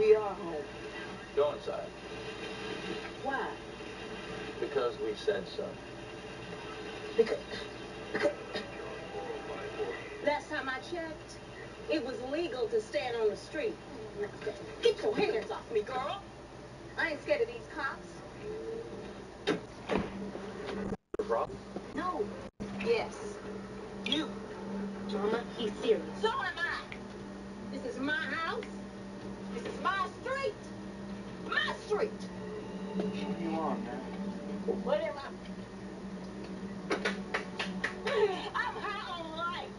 We are home. Go inside. Why? Because we said so. Because last time I checked, it was legal to stand on the street. Get your hands off me, girl. I ain't scared of these cops. Problem? No. Yes. You. Mama, he's serious. So am I. This is my house. This is my street. My street. What you want, man? What am I? I'm high on life.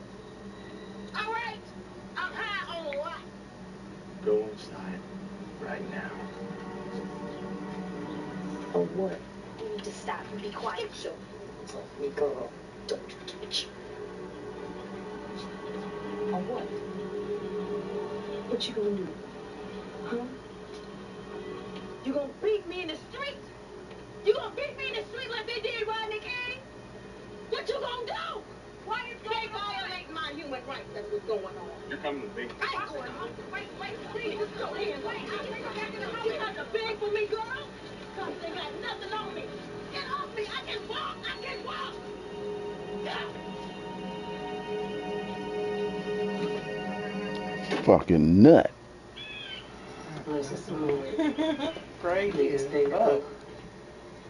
All right? I'm high on life. Go inside right now. Oh, what? You need to stop and be quiet. Get your hands off me, girl. Don't you touch. Oh, what? What you gonna do? Huh? You gonna beat me in the street? You gonna beat me in the street like they did Rodney King? What you gonna do? Why you they violate my human rights? That's what's going on. You're coming with me. I ain't going home. Wait, please. Get your hands off me. You got to beg for me, girl. Cause they got nothing on me. Get off me. I can walk. Fucking nut. Bless us, Lord. Praise Lead us you. faithful Oh,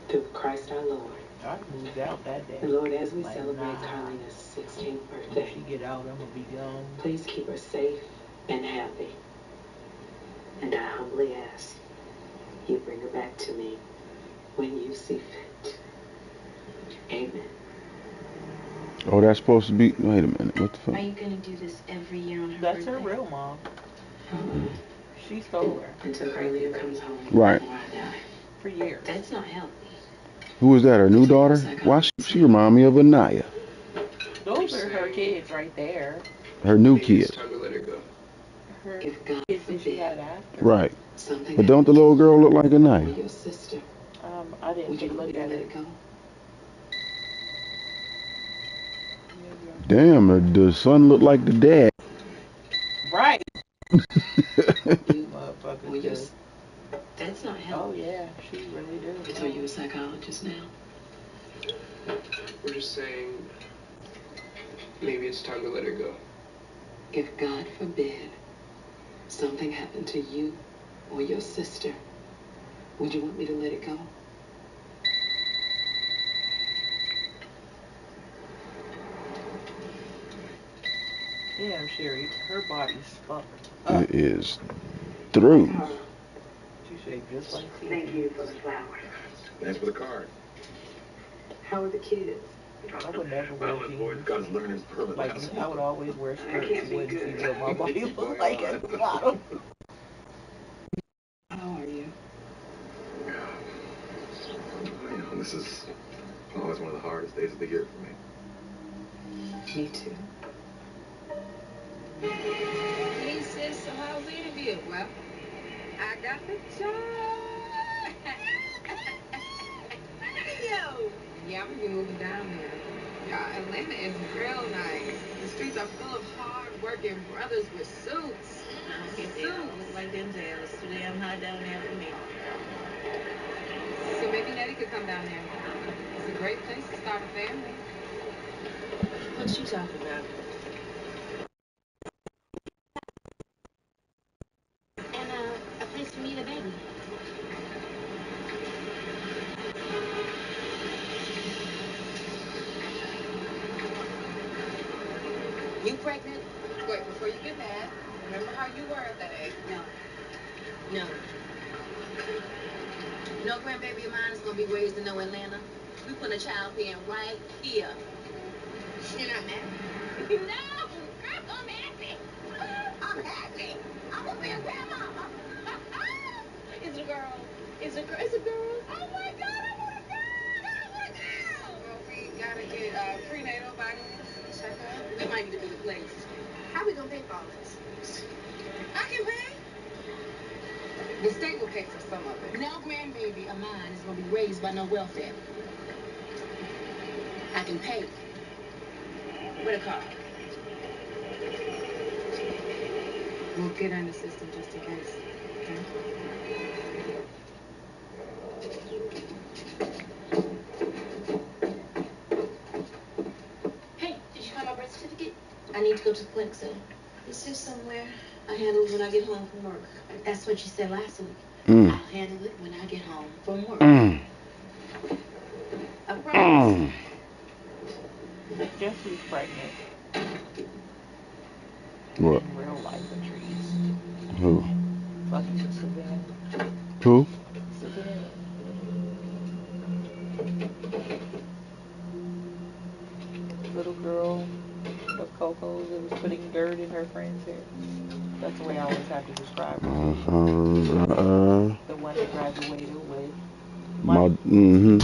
through Christ our Lord. I moved out that day. And Lord, as we Like, celebrate nah. Carlina's 16th When birthday, she get out, I'm gonna be gone. please keep her safe and happy. And I humbly ask you bring her back to me when you see fit. Amen. Oh, that's supposed to be. Wait a minute. What the Are fuck? you gonna do this every year on her That's birthday? her real mom. She stole her Until Carlina comes home. Right. Or I die. for years. That's not healthy. Who is that? Her new daughter? Why she remind me of Anaya? Those are her kids right there. Her new Maybe kid. it's time to let her go. Her If God kids that she had forbid after. Right. something But don't the little girl look like happened Anaya? to your sister, I didn't would you take a want me look to at let it. it go? Damn, the son look like the dad. Right. You Motherfucker or your just. That's not Oh healthy. yeah, she really did. So you're a psychologist now? We're just saying, maybe it's time to let her go. If God forbid something happened to you or your sister, would you want me to let it go? Damn, Sherry, her body's fucked up. It is through. She shaped just like Tia. Thank you for the flowers. Thanks for the card. How are the kids? I would never wear Well, jeans. boy's got to learn his permit Like, last I would always wear skirts. can't You be wouldn't see good. what my body looked like at the bottom. How are you? You know, this is always one of the hardest days of the year for me. Me too. Hey sis, so how's the interview? Well, I got the job. Yo. Yeah, I'm gonna be moving down there. Y'all, Atlanta is real nice. The streets are full of hard-working brothers with suits. They all look like Denzel's. Too damn hot down there for me. So maybe Nettie could come down there. It's a great place to start a family. What you talking about? And a place for me and a baby. You pregnant? Wait, before you get mad, remember how you were at that age. No. No grandbaby of mine is gonna be raised in no Atlanta. We put a child in right here. You're not mad? No, girl, I'm happy. I'm happy. I'm gonna be a grandmama. It's a girl. It's a girl. It's a girl. Oh my God, I want a girl. I want a girl. Well, we gotta get prenatal vitamins, check up. We might need to be replaced. How we gonna pay for all this? I can pay. The state will pay for some of it. No grandbaby of mine is gonna be raised by no welfare. I can pay. With a card. We'll get her in the system just in case. Okay? Hey, did you find my birth certificate? I need to go to the clinic soon. It's just somewhere. I handle it when I get home from work. That's what you said last week. I'll handle it when I get home from work. I promise. Jesse's pregnant. What? In real life, Patrice. Who? Fucking Savannah. Who? Savannah. Little girl of Coco that was putting dirt in her friend's hair. That's the way I always have to describe her. The one that graduated with money.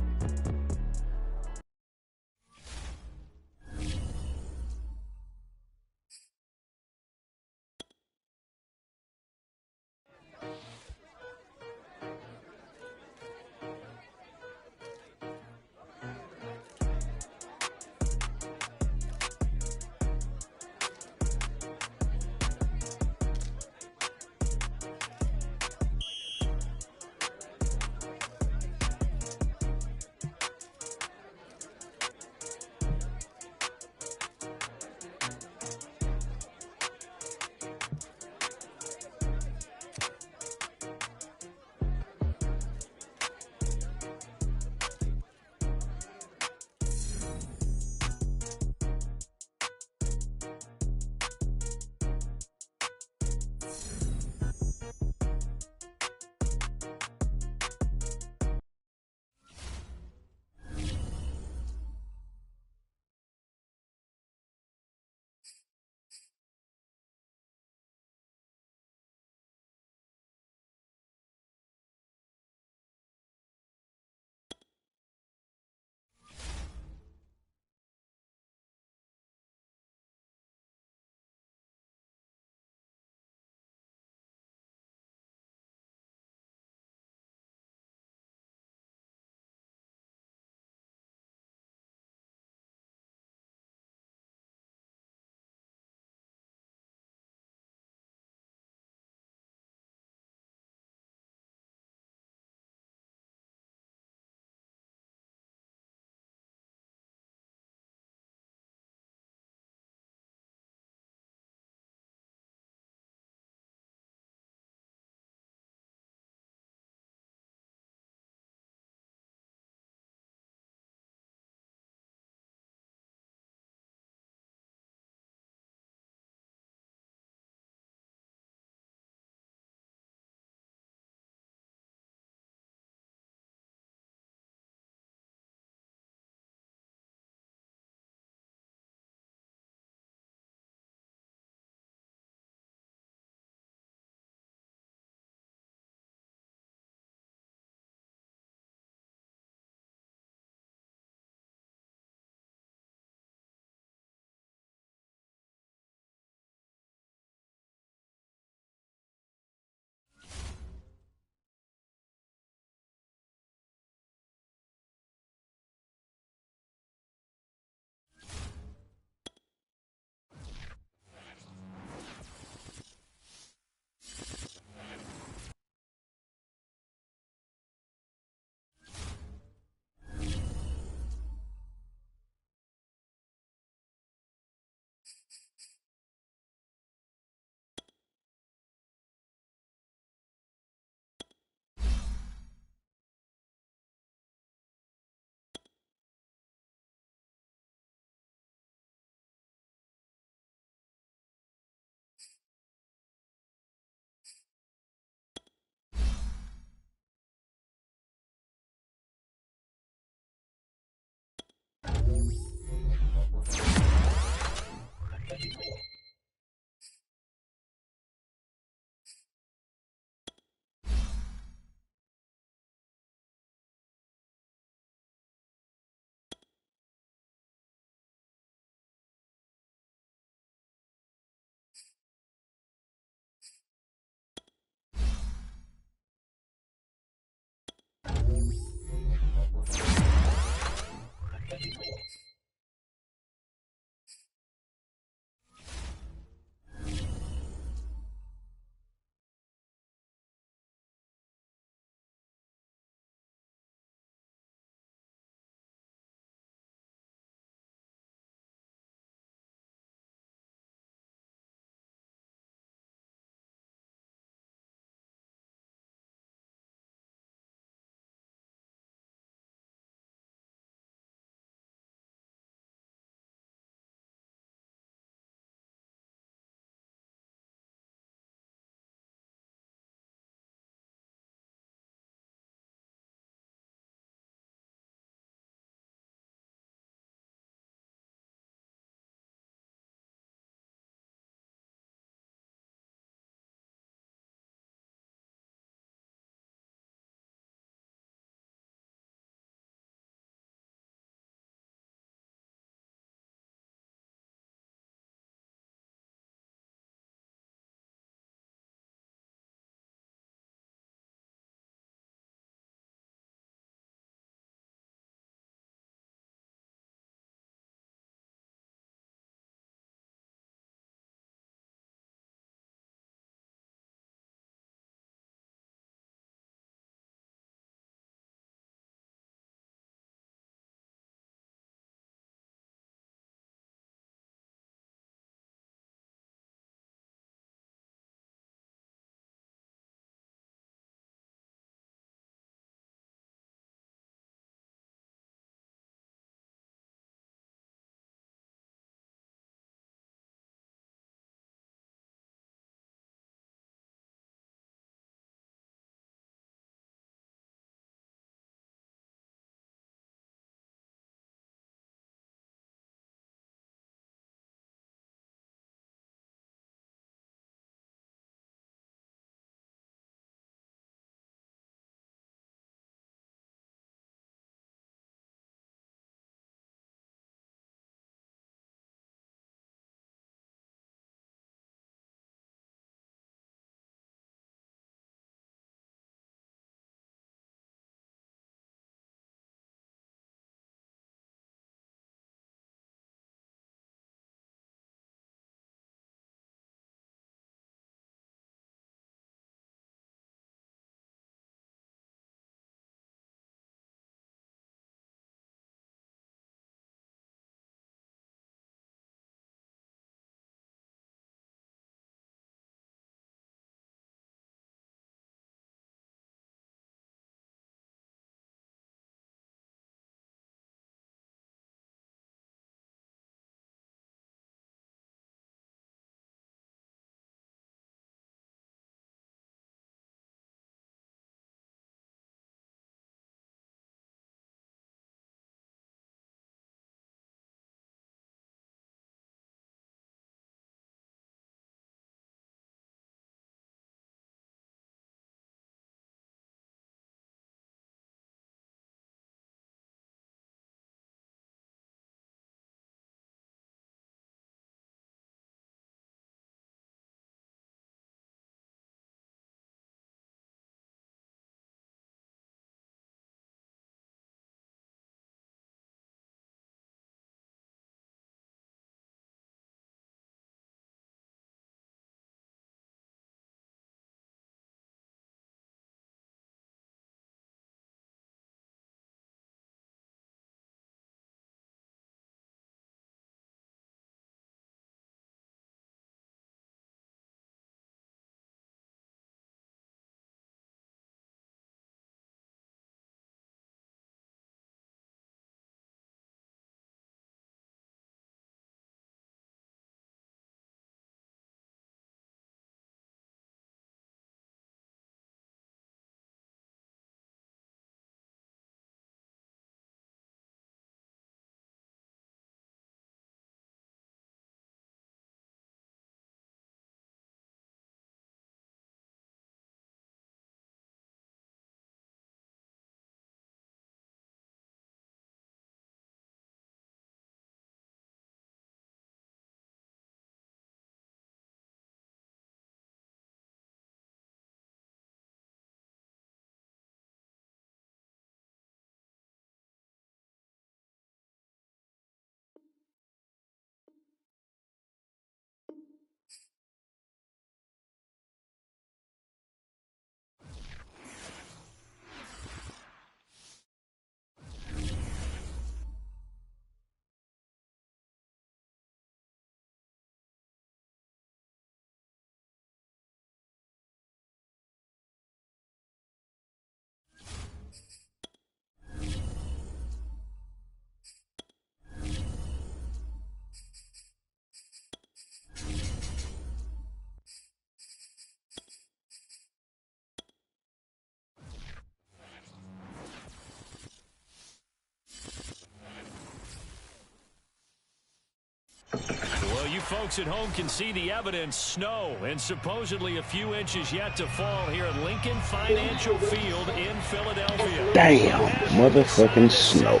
folks at home can see the evidence. Snow and supposedly a few inches yet to fall here at Lincoln Financial Field in Philadelphia. Damn, motherfucking snow.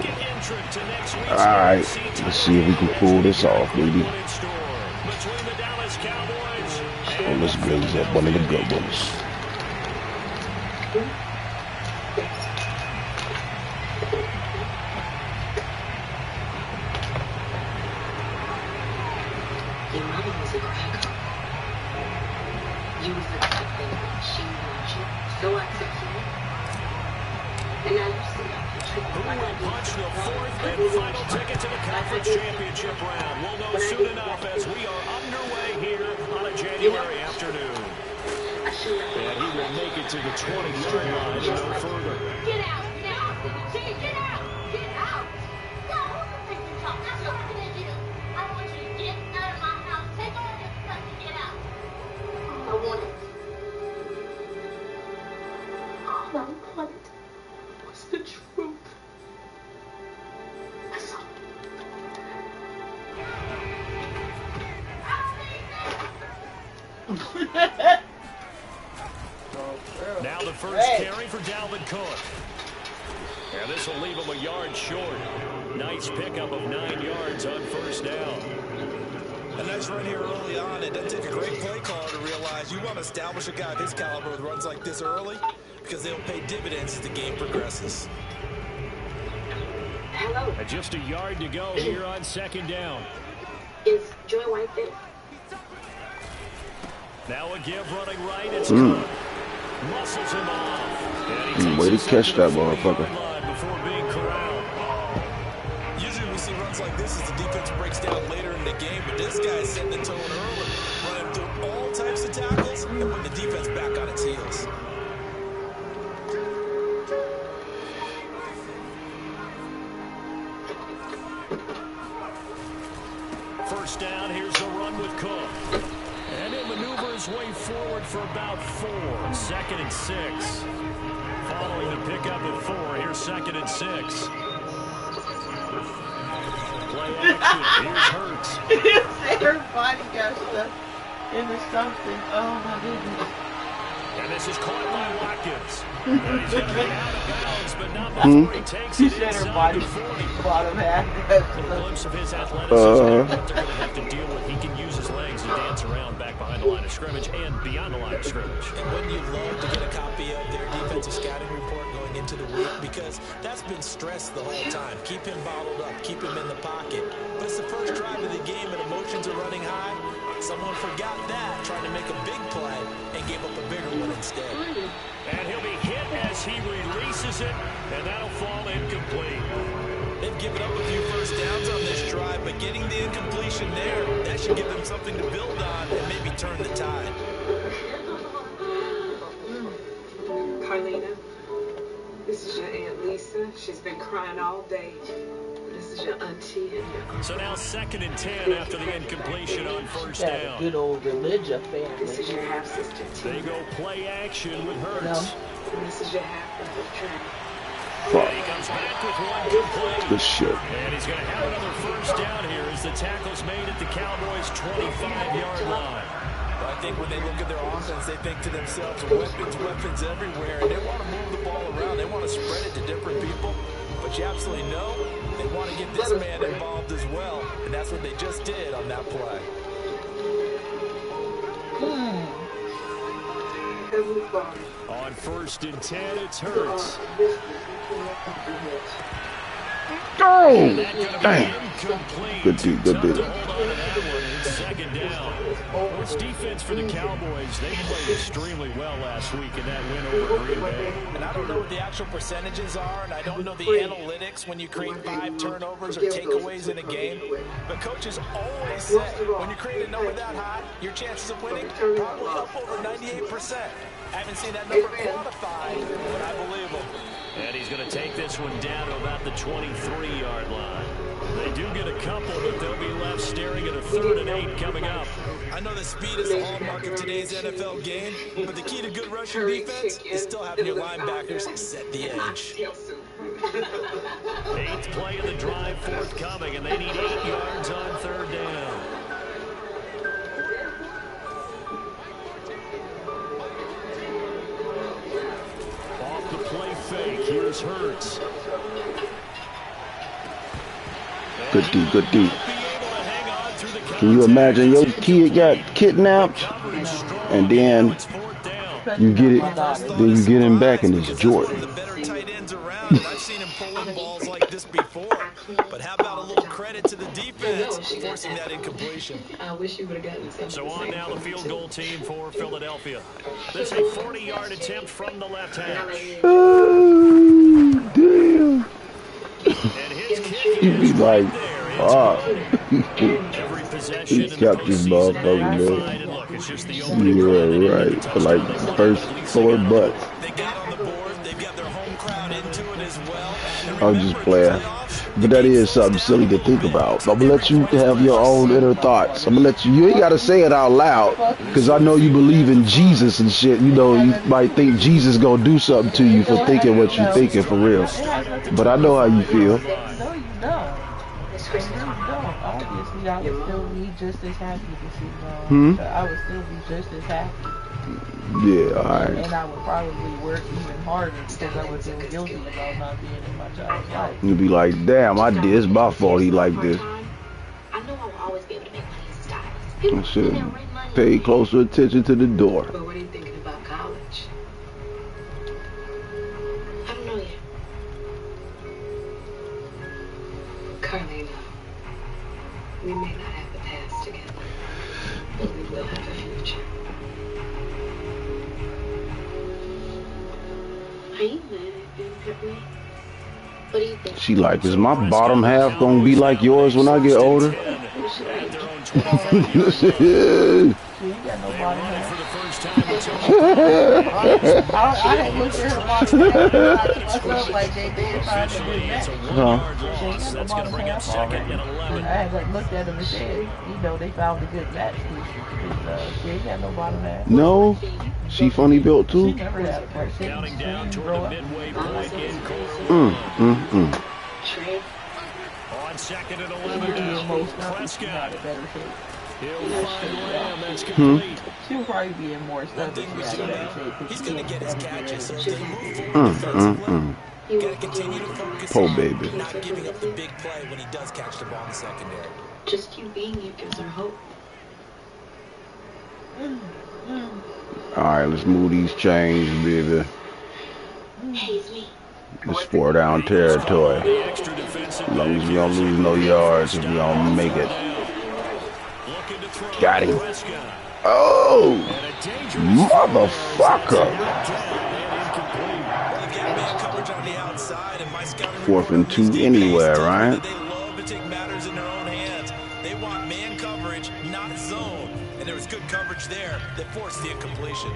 Alright, let's see if we can pull this off, baby. And let's blaze up one of the good ones. Your mother was a cracker. You was the type that she wanted you, so I took you. And now you sit up and treat me like I do. Punch the fourth and final ticket to the conference championship round. We'll know soon enough as we are underway here on a January afternoon. And he will make it to the 20-yard line and no further. Get out now! Get out! Get out! No, who you think you talk? I'm talking to you. I want you to get out of my house. Take all your stuff and get out. I want it. All I wanted was the truth. That's all. Now the first carry for Dalvin Cook. And this will leave him a yard short. Nice pickup of 9 yards on first down. A nice run here early on. It doesn't take a great play caller to realize you want to establish a guy of his caliber with runs like this early because they'll pay dividends as the game progresses. Hello. And just a yard to go here on second down. Is Joy White there? Now a give running right. It's Cook. Muscles him off. Way to catch that motherfucker. Before being corralled. Usually we see runs like this as the defense breaks down later in the game, but this guy's setting the tone early, running through all types of tackles and putting the defense back on its heels. First down, here's the run with Cook. And he'll maneuver his way forward for about 4. 2nd and 6. Following the pickup at 4, here's 2nd and 6. Play action, here's Hurts. Everybody got stuff into something. Oh my goodness. And this is caught by Watkins. And he's going to be out of bounds, but not before he takes it inside the 40. Bottom half. A glimpse of his athleticism and what they're going to have to deal with. He can use his legs to dance around back behind the line of scrimmage and beyond the line of scrimmage. And wouldn't you love to get a copy of their defensive scouting report going into the week? Because that's been stressed the whole time. Keep him bottled up. Keep him in the pocket. But it's the first drive of the game and emotions are running high. Someone forgot that, trying to make a big play, and gave up a bigger one instead. And he'll be hit as he releases it, and that'll fall incomplete. They've given up a few first downs on this drive, but getting the incompletion there, that should give them something to build on and maybe turn the tide. Carlina, this is your Aunt Lisa. She's been crying all day. This is your auntie and your uncle. So now 2nd and 10 after the incompletion on first down. Good old religion family. This is your half-sister, They go play action with Hurts. And this is your half-brother, Trent. Fuck. He comes back with one complete. Good shit. And he's going to have another first down here as the tackle's made at the Cowboys' 25-yard line. I think when they look at their offense, they think to themselves, weapons everywhere, and they want to move the ball around. They want to spread it to different people. But you absolutely know they want to get this man involved as well, and that's what they just did on that play. On 1st and 10, it's Hurts. Oh, damn. Good D, good D. 2nd down. It's defense for the Cowboys. They played extremely well last week in that win over Green Bay. And I don't know what the actual percentages are, and I don't know the analytics when you create 5 turnovers or takeaways in a game. But coaches always say, when you create a number that high, your chances of winning probably up over 98%. I haven't seen that number quantified, but I believe them. And he's going to take this one down to about the 23-yard line. They do get a couple, but they'll be left staring at a 3rd and 8 coming up. I know that speed is the hallmark of today's NFL game, but the key to good rushing defense is still having your linebackers set the edge. 8th play of the drive forthcoming, and they need 8 yards on 3rd down. this hurts. Good D, good D. Can you imagine your kid got kidnapped and then you get it, then you get him back and it's Jordan. The better tight ends around, and I've seen him pull in balls like this before. But how about a little credit to the defense forcing that incompletion? I wish you would have gotten something. So on now the field goal team for Philadelphia. This is a 40-yard attempt from the left hash. Oh, damn. And his kick You'd be is like, right there. fuck. Every possession He in the kept this postseason, motherfucker, they're man. fine. And look, it's just the opening drive. They Yeah, need right. to For like touch the the first 4 butts. They got on the board. They've got their home crowd into it as well. And I'm just playing. But that is something silly to think about. I'm gonna let you have your own inner thoughts. I'm gonna let you, you ain't gotta say it out loud. Cause I know you believe in Jesus and shit. You know, you might think Jesus gonna do something to you for thinking what you thinking for real. But I know how you feel. No, you don't. Obviously, I would still be just as happy to see them. I would still be just as happy. Yeah, alright. And I would probably work even harder because I would feel guilty about not being in my child's life. You'd be like, damn, I did. It's my fault he like this. I know I will always be able to make money as a stylist. I People should that rent money. pay closer attention to the door. But what are you thinking about college? I don't know yet. Carlina, we may not have the past together, but we will have a future. I ain't mad at you, Pepper. What do you think? She like, is my bottom half gonna be like yours when I get older? She ain't got no bottom half. For the first time I had looked at her bottom half and I myself like they did find a good match. it's a 1-yard loss. That's going to bring up second and 11. I had like looked at them and said, you know, they found a good match. She ain't got no bottom half. No? She funny built She too? never had a person. Counting down toward the midway point in Cole. Trey. On second and 11 now. Prescott. He'll find Lamb. That's complete. She'll probably be in more stuff than she had better shape. He's going to get his catches. So they move forward. You got to continue to focus Poor on baby. not giving up the big play when he does catch the ball in the secondary. Just you being here gives her hope. Alright, let's move these chains, baby. Hey, it's me. It's 4 down territory. The extra defensive As long as we don't lose no yards, if we don't make it. looking to throw. Got him. Prescott. Oh! And a dangerous Motherfucker! Fourth and 2 anywhere, right? They love to take matters in their own hands. They want man coverage, not zone. And there was good coverage there that forced the incompletion.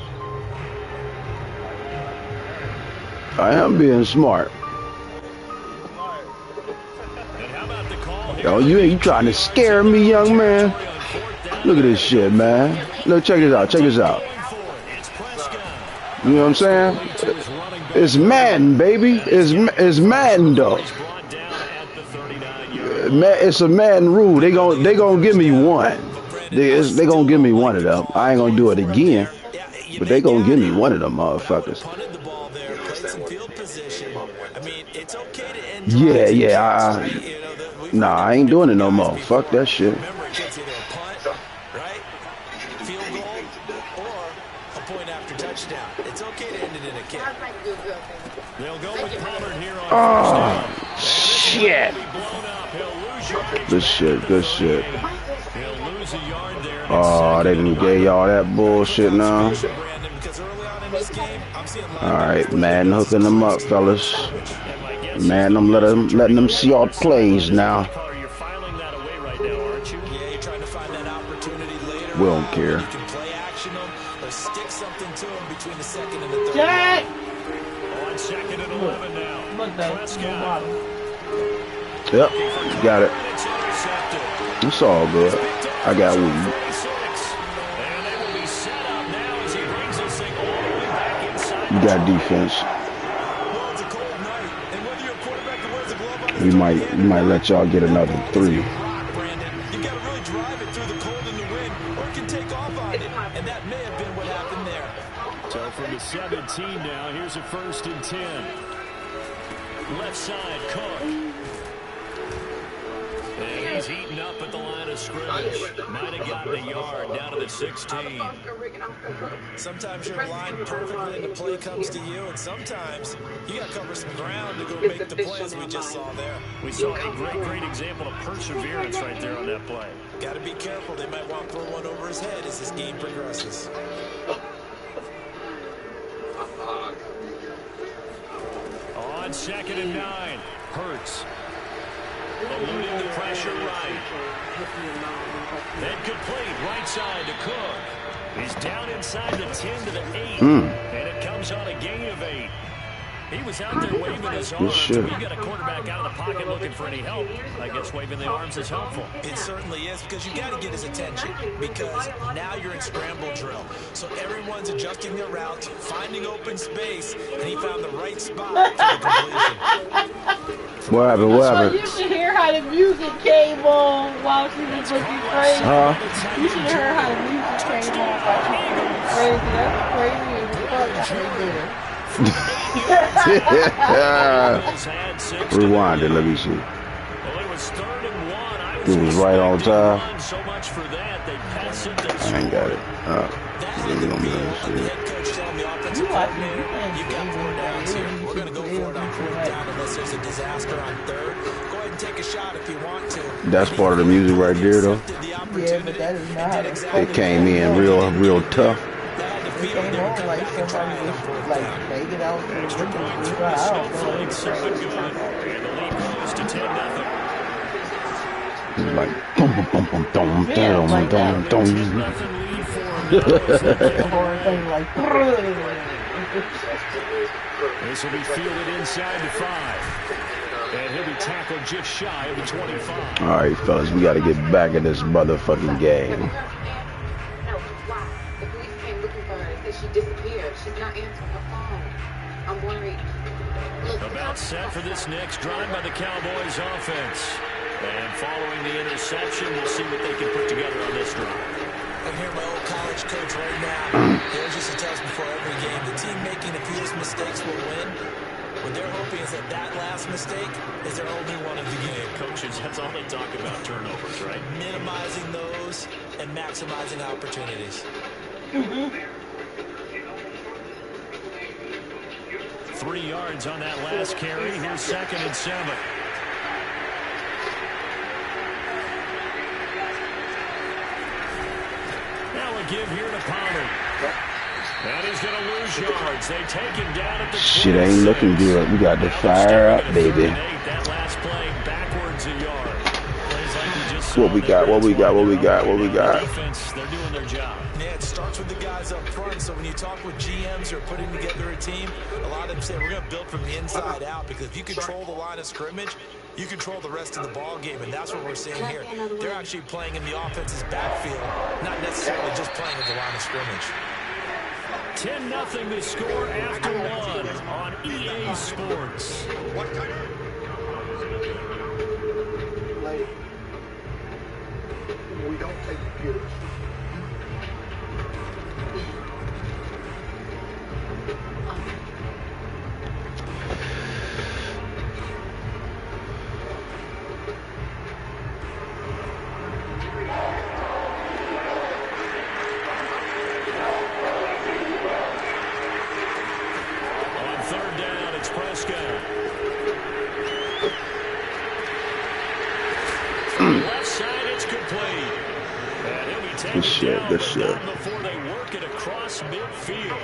I am being smart. And how about the call here? Yo, you trying to scare me, young man? Look at this shit, man. Look, check this out. Check this out. It's Prescott. You know what I'm saying? It's Madden, baby. It's Madden, though. Brought down at the 39-yard. It's a Madden rule. They gonna give me one. They gonna give me one of them. I ain't gonna do it again, but they gonna give me one of them motherfuckers. Punted the ball there, played some field position. I mean, it's okay to end Yeah. Nah, I ain't doing it no more. Fuck that shit. Remember, it gets either a punt, right? Field goal, or a point after touchdown. It's okay to end it in a kick. They'll go with Pollard here on Oh, shit. Good shit. Good shit. He'll lose a yard there. Oh, they didn't get y'all that bullshit now. Alright, man, hooking them up, fellas. Man, I'm letting them see all plays now. You're filing that away right now, aren't you? Yeah, you're trying to find that opportunity later. We don't care. You can play action them or stick something to them between the second and the third. Jack! On second and 11 now. Look, though. No bottom. Yep, got it. It's intercepted. It's all good. I got weed. 46. And they will be set up now as he brings this thing all the way back inside. You got defense. Well, it's a cold night, and whether you're a quarterback that wears a glove on his We might let y'all get another 3. rock, Brandon, you got to really drive it through the cold and the wind, or it can take off on it, and that may have been what happened there. So from the 17 now, here's a 1st and 10. Left side, Cook. And he's eaten up at the line of scrimmage. Might have gotten a yard down to the 16. Sometimes you're aligned perfectly and the play comes to you, and sometimes you got to cover some ground to go make the plays we just saw there. We saw a great example of perseverance right there on that play. Got to be careful. They might want to throw one over his head as this game progresses. On 2nd and 9, Hurts. Eluding the pressure right. Then complete right side to Cook. He's down inside the 10 to the 8. And it comes on a gain of 8. He was out there waving his arms. When you got a quarterback out of the pocket looking for any help, I guess waving the arms is helpful. It certainly is, because you got to get his attention, because now you're in scramble drill. So everyone's adjusting their routes, finding open space, and he found the right spot for the completion. What happened? What happened? You should hear how the music came on while she was looking crazy. You should have heard how the music came on while she was looking crazy. That's crazy as fuck. Rewind it, let me see. Well, it was 3rd and 1. It was right on time. So much for that. They pass it to I ain't got it. We're gonna be on this shit. You got 4 downs here. We're going to go for it on 4th down unless there's a disaster on 3rd. Go ahead and take a shot if you want to. That's part of the music right there, though. Yeah, but that is not how It came in real tough. it came on like somebody just like made it out the window. I don't know. It's like dum dum dum dum dum dum dum. This will be fielded inside the 5. And he'll be tackled just shy of the 25. All right, fellas, we got to get back in this motherfucking game. She disappeared. She's not answering her phone. I'm worried. About set for this next drive by the Cowboys offense. And following the interception, we'll see what they can put together on this drive. I hear my old college coach right now. There's just a test before every game. The team making the fewest mistakes will win. What they're hoping is that last mistake is their only one of the game. Coaches, that's all they talk about, turnovers, right? Minimizing those and maximizing opportunities. 3 yards on that last carry. Here's 2nd and 7. Now a give here to Pollard. And he's going to lose yards. They take him down at the Shit ain't looking good. We got to fire up, baby. That last play backwards a yard. What we got? What we got? What we got? What we got? Defense, they're doing their job. Yeah, it starts with the guys up front. So when you talk with GMs who are putting together a team, a lot of them say we're going to build from the inside out, because if you control the line of scrimmage, you control the rest of the ball game, and that's what we're seeing here. They're actually playing in the offense's backfield, not necessarily just playing at the line of scrimmage. 10-0 the score after 1 on EA Sports. We don't take computers. On 3rd down, it's Prescott. Left side, it's complete. And he'll be taken down, but not before they work it across midfield.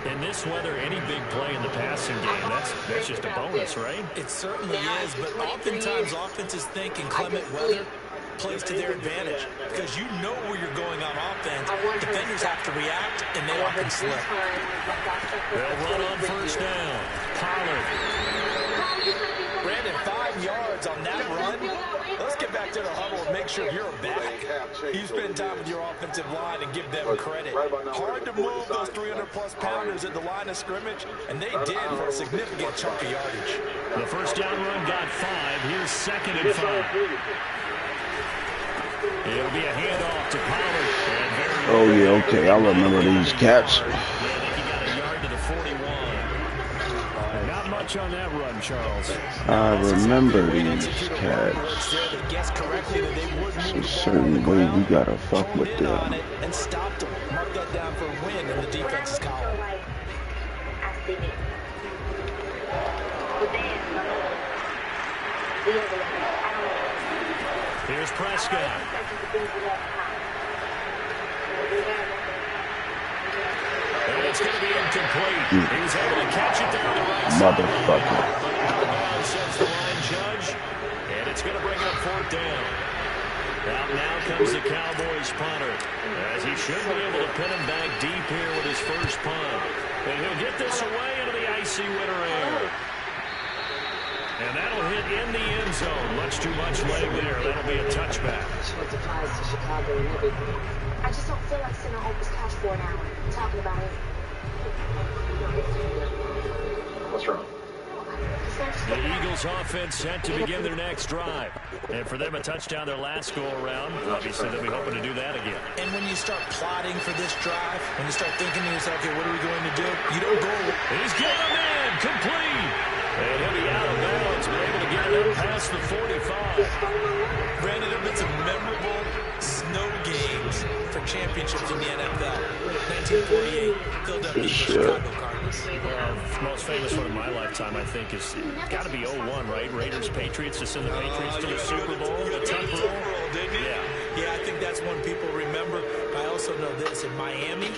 In this weather, any big play in the passing game, that's just a bonus, right? It certainly is, but oftentimes offenses think inclement weather plays to their advantage, because you know where you're going on offense. Defenders have to react, and they often slip. They'll run on 1st down. Pollard. Brandon, 5 yards on that run. Let's get back to the huddle and make sure you're back. You spend time with your offensive line and give them credit. Hard to move those 300-plus pounders at the line of scrimmage, and they did for a significant chunk of yardage. The 1st down run got 5. Here's 2nd and 5. It'll be a handoff to Pollard. Oh, yeah, okay. I remember these cats. Yeah, I think he got a yard to the 41. Not touch on that run, Charles. I remember these cats. It's a certain way we gotta fuck with them. And stop them. Mark that down for a win in the defense's column. Here's Prescott. And it's going to be incomplete. He was able to catch it there on the right side. Motherfucker. Says the line judge. And it's going to bring up 4th down. Now comes the Cowboys punter. As he should be able to pin him back deep here with his first punt. And he'll get this away into the icy winter air. And that'll hit in the end zone. Much too much leg there. That'll be a touchback. I just don't feel like sitting on Opus couch for an hour talking about it. What's wrong? The Eagles offense set to begin their next drive. And for them, a touchdown their last go-around. Obviously, they'll be hoping to do that again. And when you start plotting for this drive, when you start thinking to yourself, okay, what are we going to do? You don't go. He's got him in. Complete. And he'll be out of bounds, but able to get it up past the 45. Brandon, there have been some memorable snow games for championships in the NFL. 1948, Philadelphia, Chicago Cardinals. Well, most famous one in my lifetime, I think, is got to be 01, right? Raiders, Patriots, to send the Patriots to the Super Bowl. The Super Bowl, didn't it? Yeah, I think that's one people remember. I also know this. In Miami,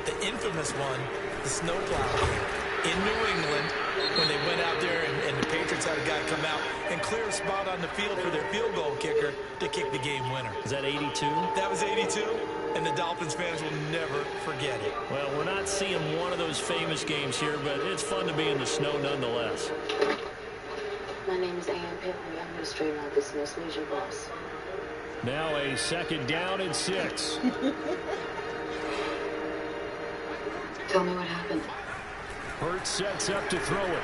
the infamous one, the snowplow game in New England, when they went out there and the Patriots had a guy come out and clear a spot on the field for their field goal kicker to kick the game winner. Is that 82? That was 82, and the Dolphins fans will never forget it. Well, we're not seeing one of those famous games here, but it's fun to be in the snow nonetheless. My name is Ann Pittman. I'm going to straighten out this mess. Who's your boss? Now a 2nd down and 6. Tell me what happened. Hurts sets up to throw it.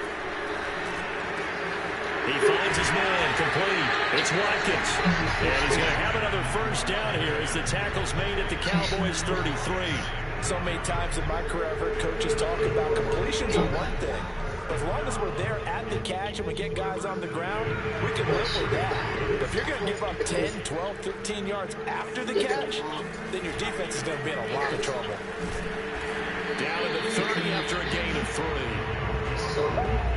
He finds his man, complete. It's Watkins. And he's going to have another 1st down here as the tackle's made at the Cowboys 33. So many times in my career, I've heard coaches talk about completions are one thing. As long as we're there at the catch and we get guys on the ground, we can live with that. But if you're going to give up 10, 12, 15 yards after the catch, then your defense is going to be in a lot of trouble. Down to the 30 after a gain of 3.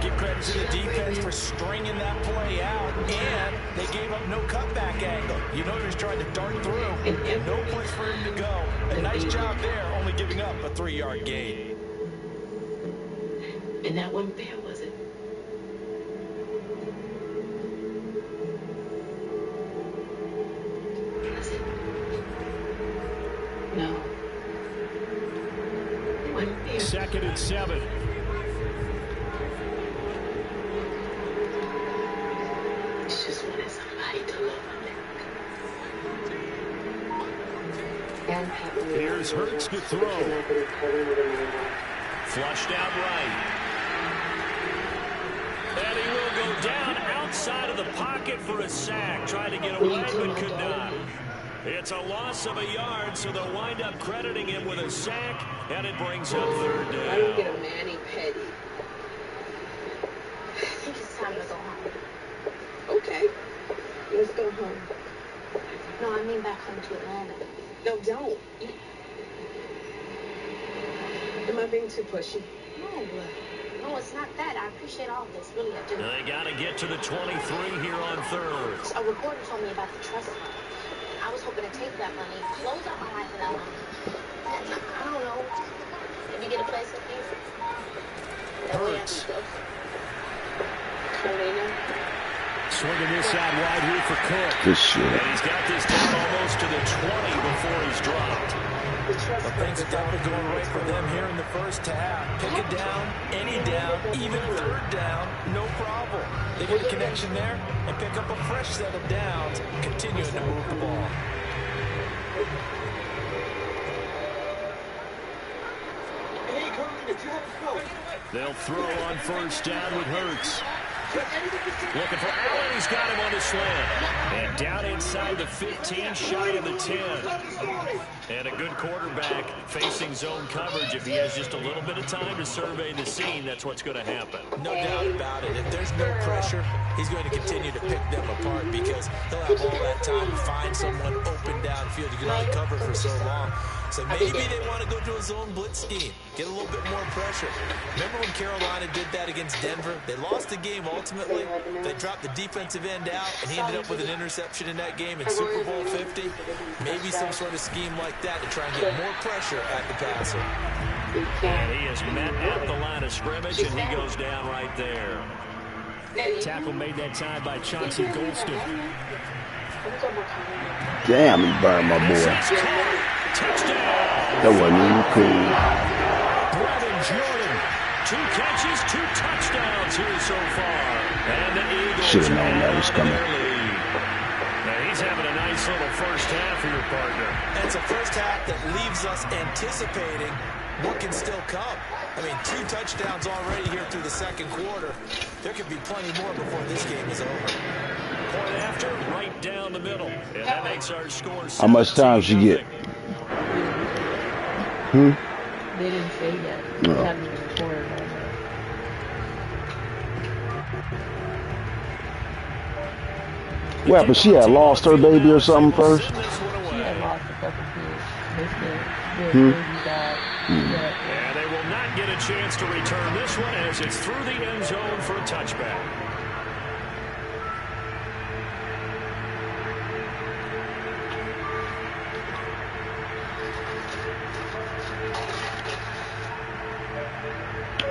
Give credit to the defense for stringing that play out, and they gave up no cutback angle. You know he was trying to dart through, and no place for him to go. A nice job there, only giving up a 3-yard gain. And that wasn't fair, was it? Was it? No. It wasn't fair. 2nd and 7. It's just wanted somebody to love him. Here's Hurts to throw. Flushed out right. And he will go down outside of the pocket for a sack. Tried to get away, but could not. It's a loss of a yard, so they'll wind up crediting him with a sack, and it brings up 3rd down. Why do you get a mani-pedi? I think it's time to go home. Okay, let's go home. No, I mean back home to Atlanta. No, don't. Am I being too pushy? No, it's not that. I appreciate all this. Really, I do. They got to get to the 23 here on 3rd. A reporter told me about the trust fund. I was hoping to take that money, close out my life in LA. I don't know. If you get a place like this, Hurts. Swinging this out wide here for Cook. Good shit. And he's got this down almost to the 20 before he's dropped. But things are definitely going right for them here in the first half. Pick it down, any down, even 3rd down, no problem. They get a connection there and pick up a fresh set of downs, continuing to move the ball. They'll throw on 1st down with Hurts. Looking for Allen. he's got him on the slant. And down inside the 15, shy of the 10. And a good quarterback facing zone coverage. If he has just a little bit of time to survey the scene, that's what's going to happen. No doubt about it. If there's no pressure, he's going to continue to pick them apart because he'll have all that time to find someone open downfield. You can only cover for so long. So maybe they want to go to a zone blitz scheme, get a little bit more pressure. Remember when Carolina did that against Denver? They lost the game ultimately. They dropped the defensive end out, and he ended up with an interception in that game in Super Bowl 50. Maybe some sort of scheme like that to try and get more pressure at the passer. And he is met at the line of scrimmage, and he goes down right there. Tackle made that time by Chauncey Golston. Damn, he burned my boy. That wasn't even cool. Brevin Jordan, 2 catches, 2 touchdowns here so far. And the Eagles should have known that was coming. Now he's having a nice little first half for your partner. And it's a first half that leaves us anticipating what can still come. I mean, 2 touchdowns already here through the second quarter. There could be plenty more before this game is over. Point after, right down the middle. And that makes our score. How much time she get? They didn't say that. They haven't even recorded on that. What happened? She had lost her baby or something first? She had lost a couple kids. Their baby died. And they will not get a chance to return this one as it's through the end zone for a touchback.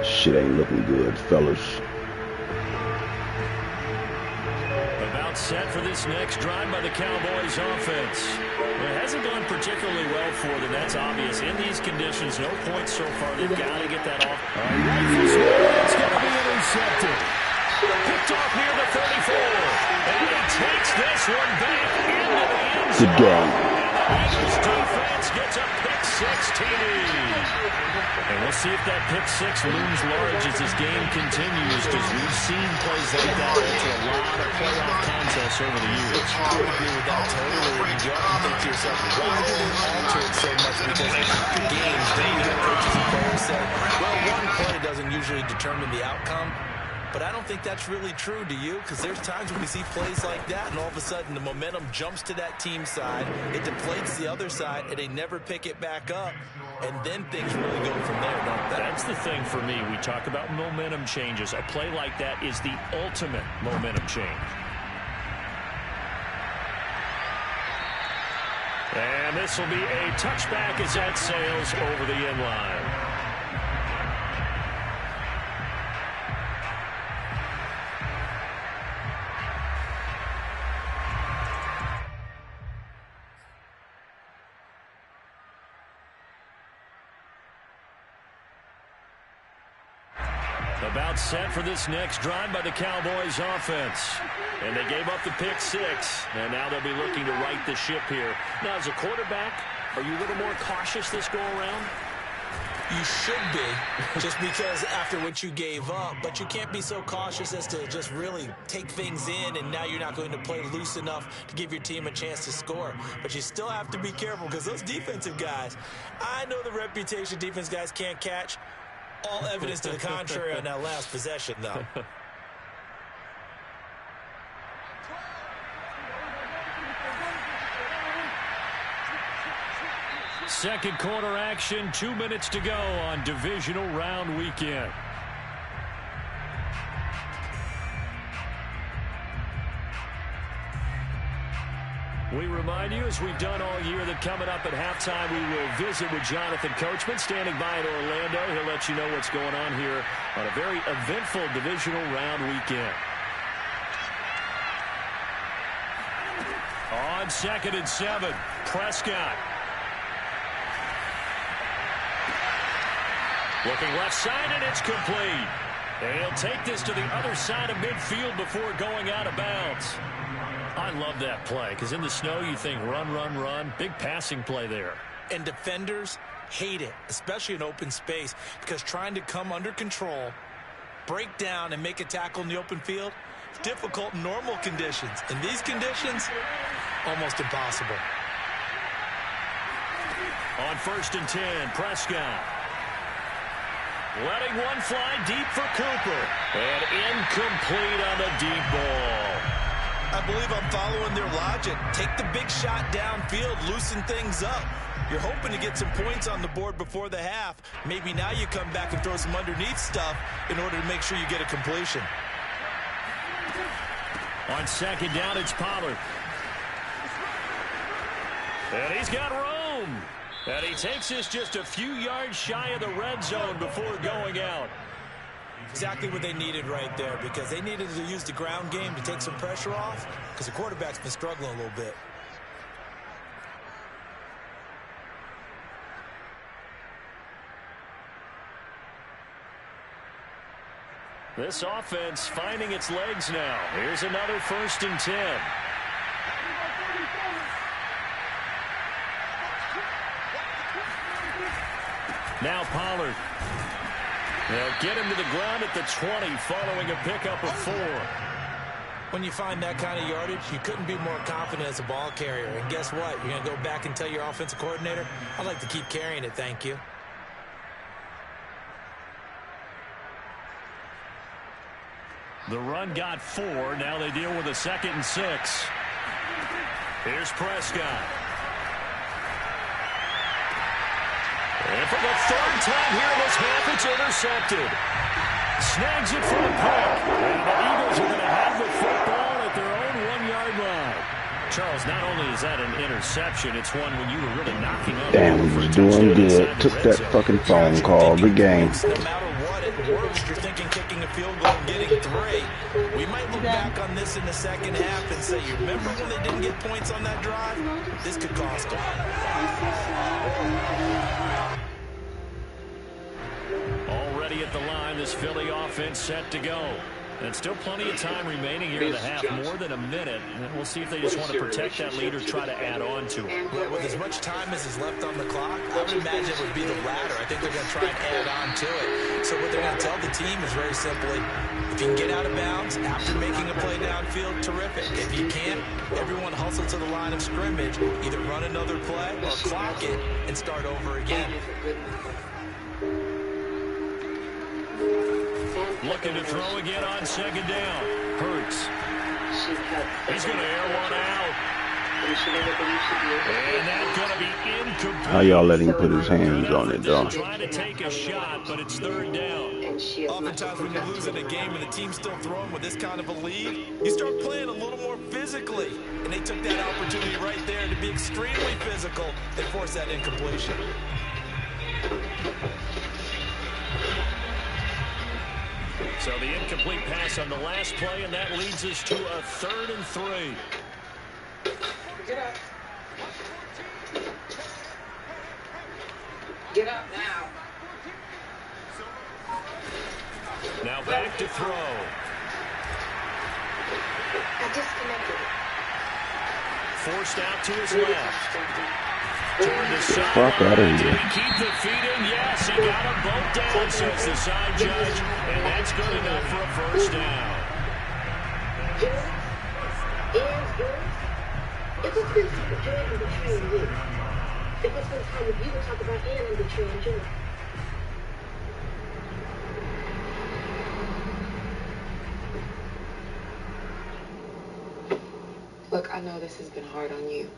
Shit ain't looking good, fellas. About set for this next drive by the Cowboys offense. Well, it hasn't gone particularly well for them. That's obvious. In these conditions, no points so far. They've got to get that off. It's going to be intercepted. Picked off near the 34. And he takes this one back into the end zone. Good game. Eagles defense gets a pick 6 TD. And we'll see if that pick 6 looms large as this game continues, because we've seen plays like that alter a lot of playoff contests over the years. I would agree with that totally. And you often think to yourself, why do they alter it so much? Because after games, then you hear coaches and players say, well, one play doesn't usually determine the outcome. But I don't think that's really true, do you? Because there's times when we see plays like that, and all of a sudden the momentum jumps to that team side, it deflates the other side, and they never pick it back up. And then things really go from there, don't they? That's the thing for me. We talk about momentum changes. A play like that is the ultimate momentum change. And this will be a touchback as that sails over the end line. About set for this next drive by the Cowboys offense. And they gave up the pick 6. And now they'll be looking to right the ship here. Now, as a quarterback, are you a little more cautious this go-around? You should be, just because after what you gave up. But you can't be so cautious as to just really take things in, and now you're not going to play loose enough to give your team a chance to score. But you still have to be careful, because those defensive guys, I know the reputation defense guys can't catch. All evidence to the contrary on that last possession, though. Second quarter action, 2 minutes to go on divisional round weekend. We remind you, as we've done all year, that coming up at halftime, we will visit with Jonathan Coachman, standing by in Orlando. He'll let you know what's going on here on a very eventful divisional round weekend. On 2nd and 7, Prescott. Looking left side, and it's complete. And he'll take this to the other side of midfield before going out of bounds. I love that play, because in the snow you think run, run, run. Big passing play there. And defenders hate it, especially in open space, because trying to come under control, break down, and make a tackle in the open field, difficult in normal conditions. In these conditions, almost impossible. On 1st and 10, Prescott. Letting one fly deep for Cooper. And incomplete on the deep ball. I believe I'm following their logic. Take the big shot downfield, loosen things up. You're hoping to get some points on the board before the half. Maybe now you come back and throw some underneath stuff in order to make sure you get a completion. On 2nd down, it's Pollard. And he's got room. And he takes this just a few yards shy of the red zone before going out. Exactly what they needed right there, because they needed to use the ground game to take some pressure off, because the quarterback's been struggling a little bit. This offense finding its legs now. Here's another 1st and 10. Now Pollard. They'll get him to the ground at the 20 following a pickup of 4. When you find that kind of yardage, you couldn't be more confident as a ball carrier. And guess what? You're going to go back and tell your offensive coordinator, I'd like to keep carrying it, thank you. The run got 4. Now they deal with a 2nd and 6. Here's Prescott. And for the 3rd time here in this half, it's intercepted. Snags it for a pick. And the Eagles are going to have the football at their own 1-yard line. Charles, not only is that an interception, it's one when you were really knocking on. Damn, he was doing good. Took that fucking phone call. Good game. No matter what, at worst, you're thinking kicking a field goal and getting 3. We might look back on this in the second half and say, you remember when they didn't get points on that drive? This could cost them. Already at the line, this Philly offense set to go. And still plenty of time remaining here in the half, more than a minute. And we'll see if they just want to protect that lead or try to add on to it. Well, with as much time as is left on the clock, I would imagine it would be the latter. I think they're going to try and add on to it. So what they're going to tell the team is very simply, if you can get out of bounds after making a play downfield, terrific. If you can't, everyone hustle to the line of scrimmage, either run another play or clock it and start over again. Looking to throw again on 2nd down. Hurts. He's going to air one out. And that's going to be incomplete. How y'all let him put his hands on it, though? Trying to take a shot, but it's 3rd down. Oftentimes when you're losing a game and the team's still throwing with this kind of a lead, you start playing a little more physically. And they took that opportunity right there to be extremely physical and force that incompletion. So the incomplete pass on the last play, and that leads us to a 3rd and 3. Get up. Get up now. Now back to throw. I disconnected. Forced out to his left. Fuck out of here. Did he keep the feet in? Yes, he got them both down, says the side judge, and that's good enough for a 1st down. If it's been time with Jordan betraying you, if it's been time with you to talk about Ann and betraying Jordan. Look, I know this has been hard on you.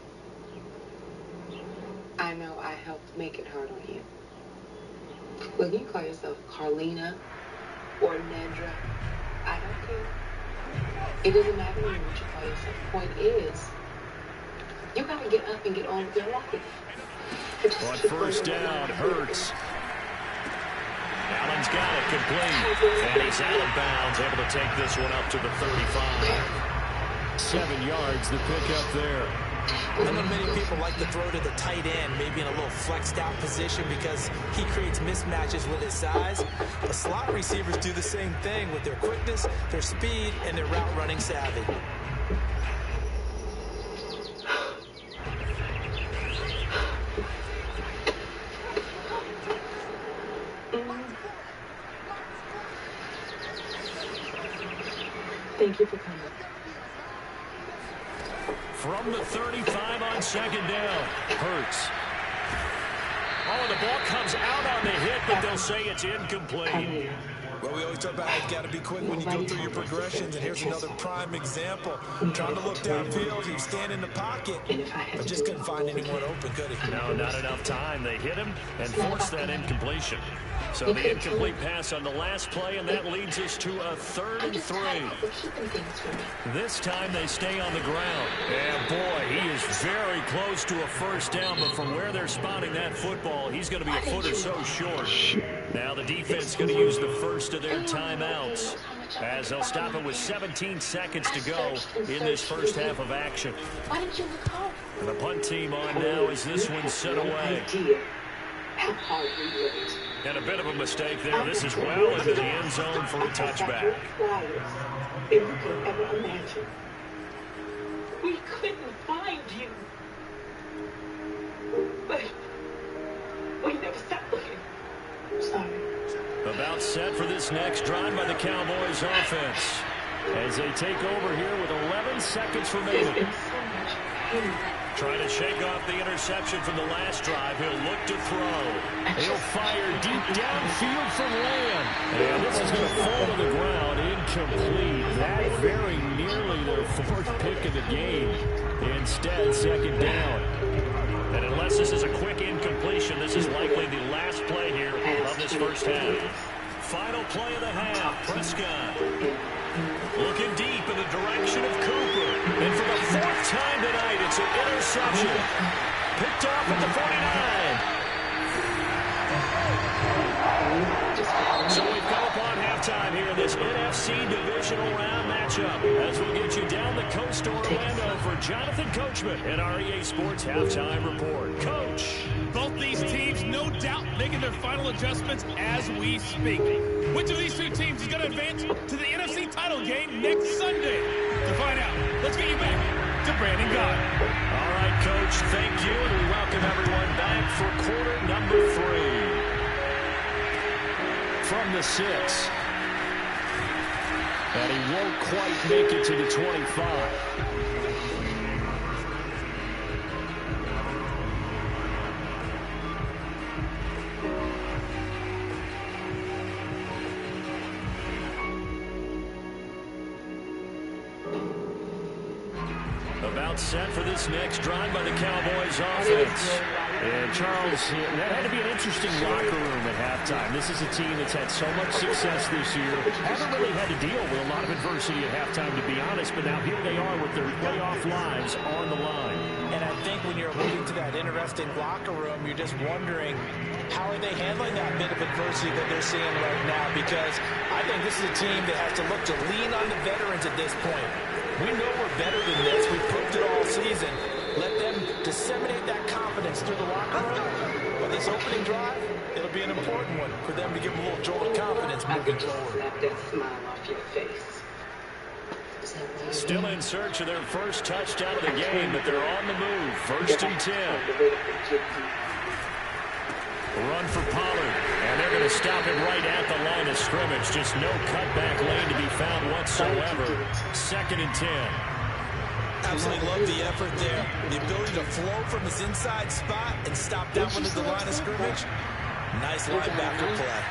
I know I helped make it hard on you. Look, you can call yourself Carlina or Nedra. I don't care. It doesn't matter to me what you call yourself. The point is, you gotta get up and get on with your life. On 1st down, Hurts. Allen's got it complete. And he's out of bounds, able to take this one up to the 35. 7 yards, the pickup there. I know many people like to throw to the tight end, maybe in a little flexed out position because he creates mismatches with his size. But slot receivers do the same thing with their quickness, their speed, and their route running savvy. Thank you From the 35 on second down, Hurts. Oh, the ball comes out on the hit, but they'll say it's incomplete. Well, we always talk about how you got to be quick when you go through your progressions, and here's another prime example. Trying to look downfield, he was standing in the pocket, but just couldn't find anyone open, could he? No, not enough time. They hit him and forced that incompletion. So the incomplete pass on the last play, and that leads us to a 3rd and 3. This time they stay on the ground. And boy, he is very close to a first down, but from where they're spotting that football, he's going to be a foot or so short. Now the defense is going to use the first of their timeouts, as they'll stop it with 17 seconds to go in this first half of action. And the punt team on now as this one's set away. And a bit of a mistake there. This is well into the end zone for a touchback. If we could ever imagine. We couldn't find you. But we never stopped looking. Sorry. About set for this next drive by the Cowboys offense, as they take over here with 11 seconds remaining. Trying to shake off the interception from the last drive. He'll look to throw. He'll fire deep downfield from Lamb. And this is going to fall to the ground. Incomplete. That very nearly their 4th pick of the game. Instead, second down. And unless this is a quick incompletion, this is likely the last play here of this first half. Final play of the half. Prescott looking deep in the direction of Cooper. And for the 4th time tonight, it's an interception. Picked off at the 49. So we've come upon halftime here in this NFC Divisional Round matchup, as we'll get you down the coast to Orlando for Jonathan Coachman and our EA Sports Halftime Report. Coach. Both these teams, no doubt, making their final adjustments as we speak. Which of these two teams is going to advance to the NFC title game next Sunday? To find out, let's get you back to Brandon God. All right, Coach, thank you, and we welcome everyone back for quarter number 3. From the 6. And he won't quite make it to the 25. About set for this next drive by the Cowboys offense. And Charles, that had to be an interesting locker room at halftime. This is a team that's had so much success this year. Haven't really had to deal with a lot of adversity at halftime, to be honest, but now here they are with their playoff lives on the line. And I think when you're alluding to that interesting locker room, you're just wondering, how are they handling that bit of adversity that they're seeing right now? Because I think this is a team that has to look to lean on the veterans at this point. We know we're better than this. We've proved it all season. Let them disseminate that confidence through the locker room. But this opening drive, it'll be an important one for them to give them a little jolt of confidence moving forward. Snap that smile off your face. Still in search of their first touchdown of the game, but they're on the move. 1st and 10. Run for Pollard, and they're going to stop him right at the line of scrimmage. Just no cutback lane to be found whatsoever. 2nd and 10. Absolutely love the effort there. The ability to flow from his inside spot and stop that one at the line of scrimmage. Nice linebacker play.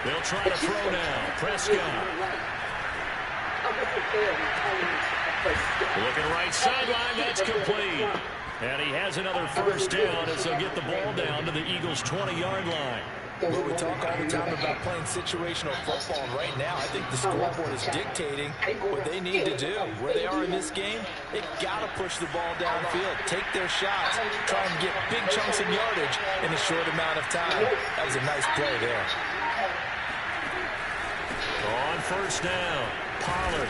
They'll try to throw now. Prescott. Looking right sideline. That's complete. And he has another first down as they'll get the ball down to the Eagles' 20-yard line. Well, we talk all the time about playing situational football, and right now I think the scoreboard is dictating what they need to do. Where they are in this game, they've got to push the ball downfield, take their shots, try and get big chunks of yardage in a short amount of time. That was a nice play there. On first down, Pollard.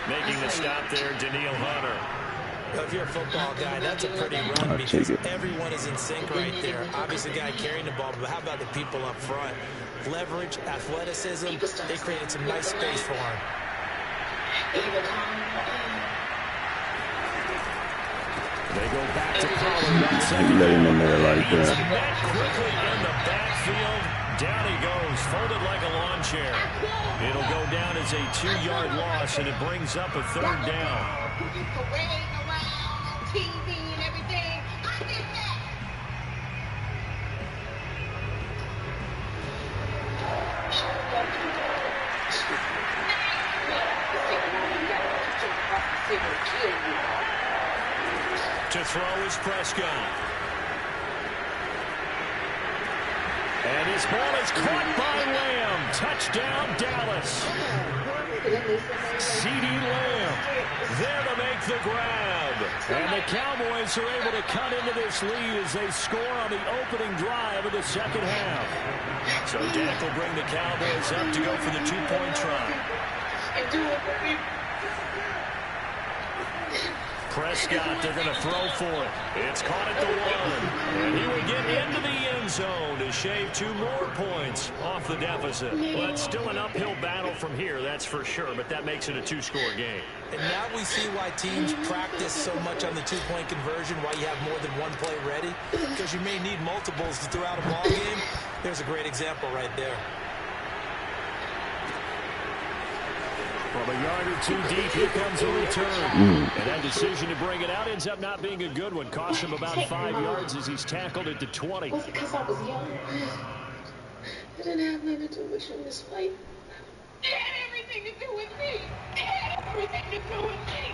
Making the stop there, Daniil Hunter. Well, if you're a football guy, that's a pretty run because everyone is in sync right there. Obviously, the guy carrying the ball, but how about the people up front? Leverage, athleticism, they created some nice space for him. They go back to Pollard on second. Let him in there like He's that. met quickly in the backfield. Down he goes, folded like a lawn chair. It'll go down as a 2-yard loss, and it brings up a 3rd down. You parade around on TV and everything. I did that. To throw is Prescott. And his ball is caught by Lamb. Touchdown, Dallas. CeeDee Lamb there to make the grab. And the Cowboys are able to cut into this lead as they score on the opening drive of the 2nd half. So Dak will bring the Cowboys up to go for the 2-point try. Prescott, they're going to throw for it. It's caught at the 1. And he will get into the end zone to shave 2 more points off the deficit. Well, it's still an uphill battle from here, that's for sure, but that makes it a 2-score game. And now we see why teams practice so much on the 2-point conversion, why you have more than one play ready, because you may need multiples to throw out a ball game. There's a great example right there. From a yard or 2 deep, here comes a return. And that decision to bring it out ends up not being a good one. Cost him about 5 yards as he's tackled at the 20. Was it because I was young? It didn't have nothing to do with you in this fight. It had everything to do with me. It had everything to do with me.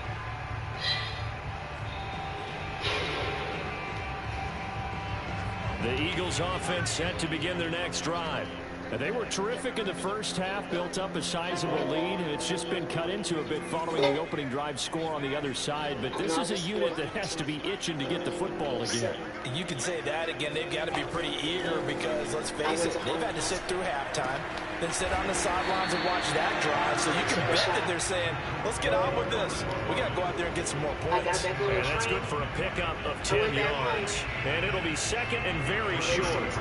The Eagles offense set to begin their next drive. They were terrific in the first half, built up a sizable lead, and it's just been cut into a bit following the opening drive score on the other side. But this is a unit that has to be itching to get the football again. You can say that again. They've got to be pretty eager because, let's face it, they've had to sit through halftime, then sit on the sidelines and watch that drive. So you can bet that they're saying, let's get on with this. We got to go out there and get some more points. And that's good for a pickup of 10 yards. And it'll be 2nd and very short.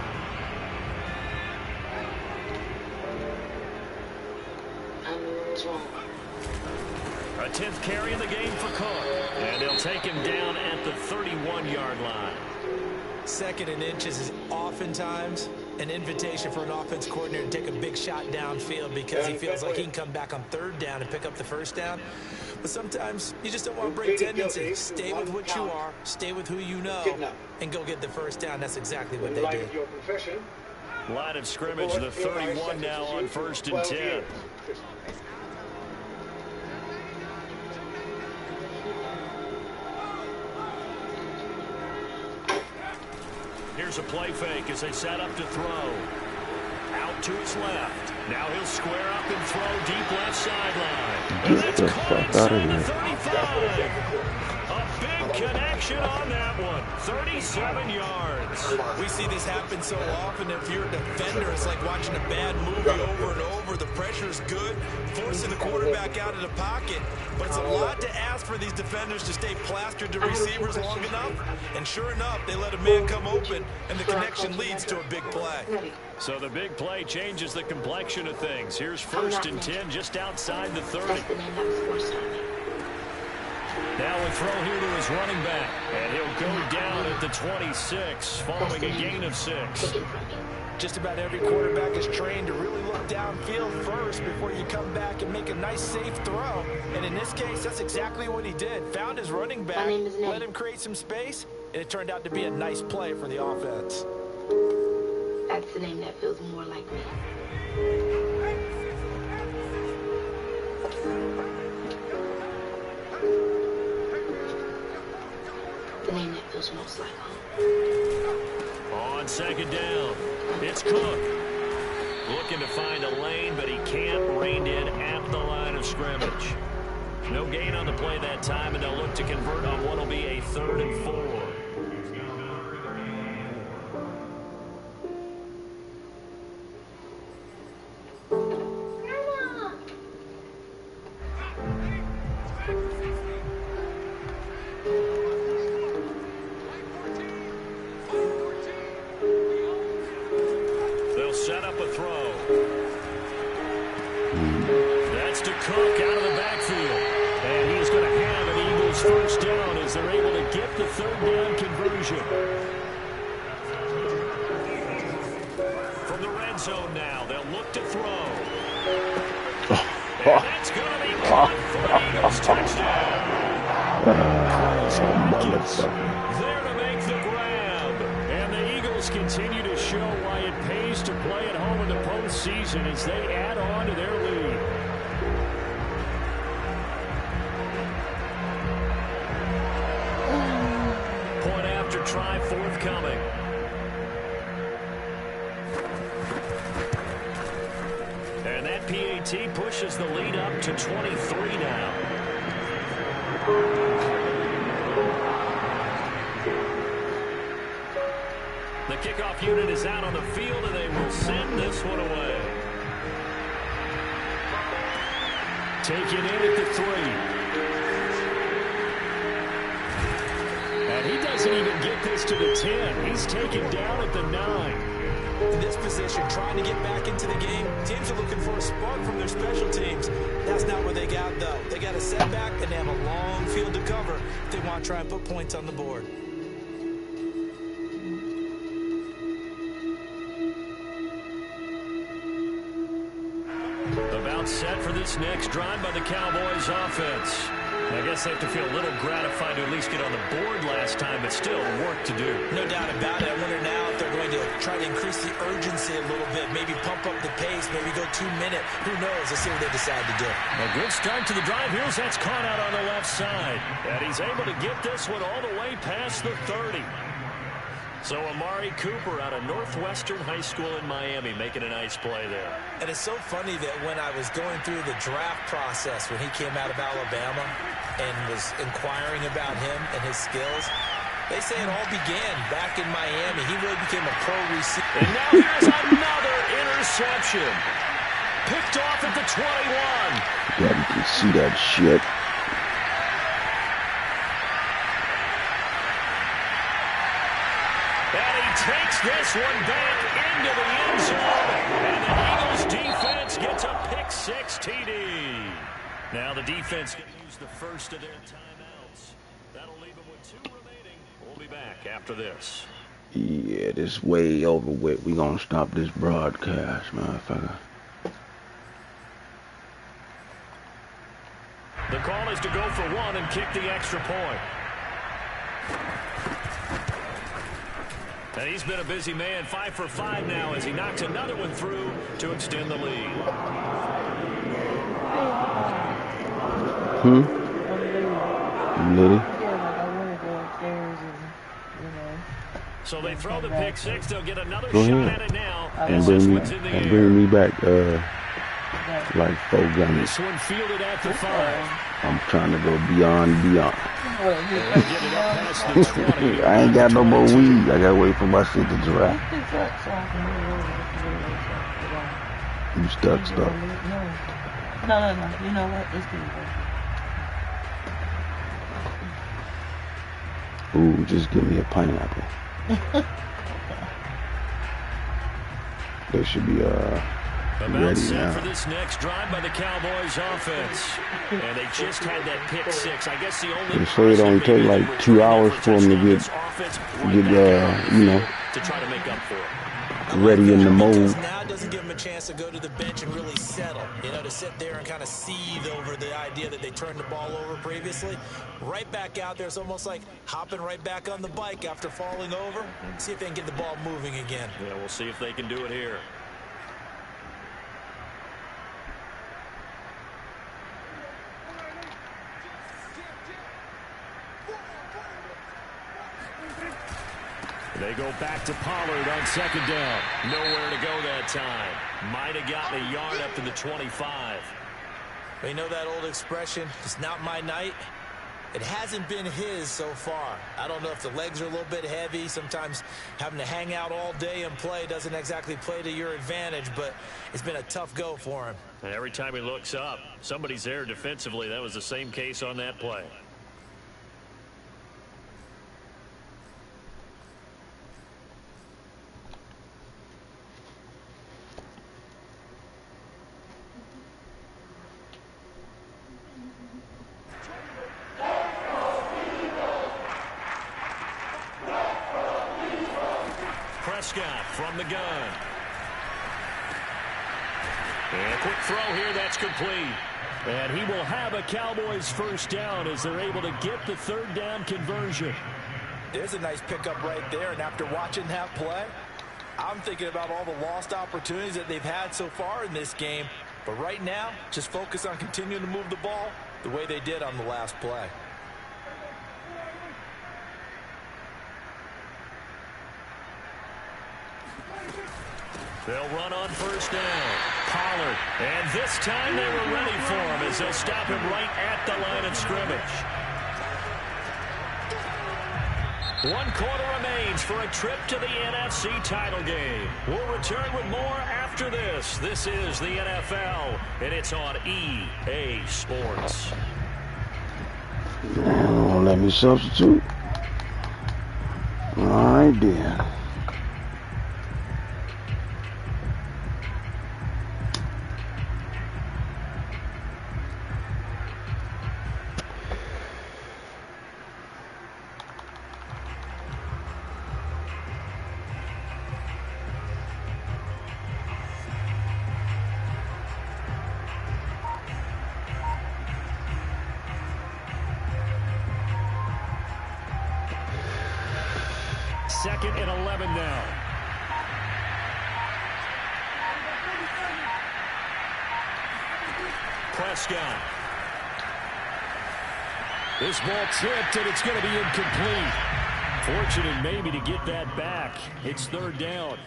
A 10th carry in the game for Cook. And they'll take him down at the 31-yard line. 2nd and inches is oftentimes an invitation for an offense coordinator to take a big shot downfield because he feels like he can come back on 3rd down and pick up the 1st down. But sometimes you just don't want to break tendency. Stay with what you are, stay with who you know, and go get the 1st down. That's exactly what they did. Line of scrimmage, the 31 now on 1st and 10. Here's a play fake as they set up to throw. Out to his left. Now he'll square up and throw deep left sideline. And that's caught inside the 35. A big connection on that one. 37 yards. We see this happen so often. If you're a defender, it's like watching a bad movie over and over. The pressure's good, forcing the quarterback out of the pocket. But it's a lot to ask for these defenders to stay plastered to receivers long enough. And sure enough, they let a man come open, and the connection leads to a big play. So the big play changes the complexion of things. Here's 1st and 10 just outside the 30. Now a throw here to his running back. And he'll go down at the 26 following a gain of 6. Just about every quarterback is trained to really look downfield first before you come back and make a nice, safe throw. And in this case, that's exactly what he did. Found his running back, let him create some space, and it turned out to be a nice play for the offense. That's the name that feels more like me. The name that feels most like home. On 2nd down, it's Cook. Looking to find a lane, but he can't. Reined in at the line of scrimmage. No gain on the play that time, and they'll look to convert on what will be a 3rd and 4. Set up a throw. That's to Cook out of the backfield. And he's going to have an Eagles 1st down as they're able to get the 3rd down conversion. From the red zone now. They'll look to throw. And that's going to be caught for an Eagles touchdown. There to make the grab. And the Eagles continue to show why it pays to play at home in the postseason as they add on to their lead. Point after try forthcoming. And that PAT pushes the lead up to 23 now. The kickoff unit is out on the field, and they will send this one away. Taken in at the 3. And he doesn't even get this to the 10. He's taken down at the 9. In this position, trying to get back into the game, teams are looking for a spark from their special teams. That's not what they got, though. They got a setback, and they have a long field to cover if they want to try and put points on the board. About set for this next drive by the Cowboys offense. I guess they have to feel a little gratified to at least get on the board last time, but still work to do. No doubt about it. I wonder now if they're going to try to increase the urgency a little bit, maybe pump up the pace, maybe go 2-minute. Who knows? Let's see what they decide to do. A good start to the drive. Here's that's caught out on the left side. And he's able to get this one all the way past the 30. So Amari Cooper out of Northwestern High School in Miami making a nice play there. And it's so funny that when I was going through the draft process when he came out of Alabama and was inquiring about him and his skills, they say it all began back in Miami. He really became a pro receiver. And now here's another interception. Picked off at the 21. Yeah, you can see that shit. Takes this one back into the end zone, and the Eagles defense gets a pick-6 TD. Now the defense going to use the first of their timeouts. That'll leave them with 2 remaining. We'll be back after this. Yeah, this way over with. We gonna stop this broadcast, motherfucker. The call is to go for 1 and kick the extra point. And he's been a busy man, 5 for 5 now as he knocks another one through to extend the lead. Liddy? So they throw the pick-6. They'll get another shot at it now. And bring me back like 4 guns. This one fielded at the 5. I'm trying to go beyond. I ain't got no more weed. I gotta wait for my shit to dry. You stuck. No. You know what? It's good. Ooh, just give me a pineapple. They should be About set for this next drive by the Cowboys offense. And they just had that pick-6. I guess the only they say it only take like 2 hours for them to get you know, to try to make up for it. Ready in the mold. Now it doesn't give them a chance to go to the bench and really settle. You know, to sit there and kind of seethe over the idea that they turned the ball over previously. Right back out there. It's almost like hopping right back on the bike after falling over. See if they can get the ball moving again. Yeah, we'll see if they can do it here. They go back to Pollard on 2nd down. Nowhere to go that time. Might have gotten a yard up to the 25. You know that old expression, it's not my night? It hasn't been his so far. I don't know if the legs are a little bit heavy. Sometimes having to hang out all day and play doesn't exactly play to your advantage, but it's been a tough go for him. And every time he looks up, somebody's there defensively. That was the same case on that play. Prescott from the gun. And quick throw here, that's complete. And he will have a Cowboys first down as they're able to get the third down conversion. There's a nice pickup right there, and after watching that play, I'm thinking about all the lost opportunities that they've had so far in this game. But right now, just focus on continuing to move the ball the way they did on the last play. They'll run on first down. Pollard. And this time they were ready for him as they'll stop him right at the line of scrimmage. 1 quarter remains for a trip to the NFC title game. We'll return with more after this. This is the NFL, and it's on EA Sports. Now, let me substitute. All right, then. Second and 11 now. Prescott. This ball tripped, and it's going to be incomplete. Fortunate maybe to get that back. It's third down.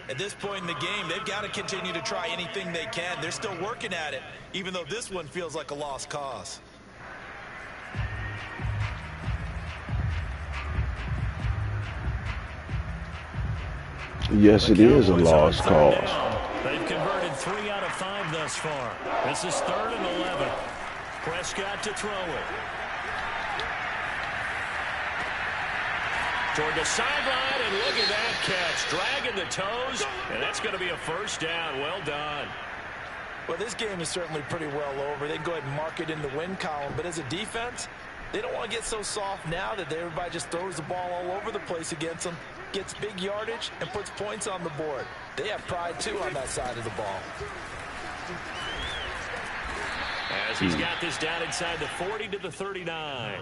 At this point in the game, they've got to continue to try anything they can. They're still working at it, even though this one feels like a lost cause. Yes, it is a lost cause. They've converted 3 out of 5 thus far. This is 3rd and 11. Prescott to throw it. Toward the sideline, and look at that catch. Dragging the toes, and that's going to be a first down. Well done. Well, this game is certainly pretty well over. They can go ahead and mark it in the win column, but as a defense, they don't want to get so soft now that everybody just throws the ball all over the place against them, gets big yardage, and puts points on the board. They have pride, too, on that side of the ball. As he's got this down inside the 40 to the 39.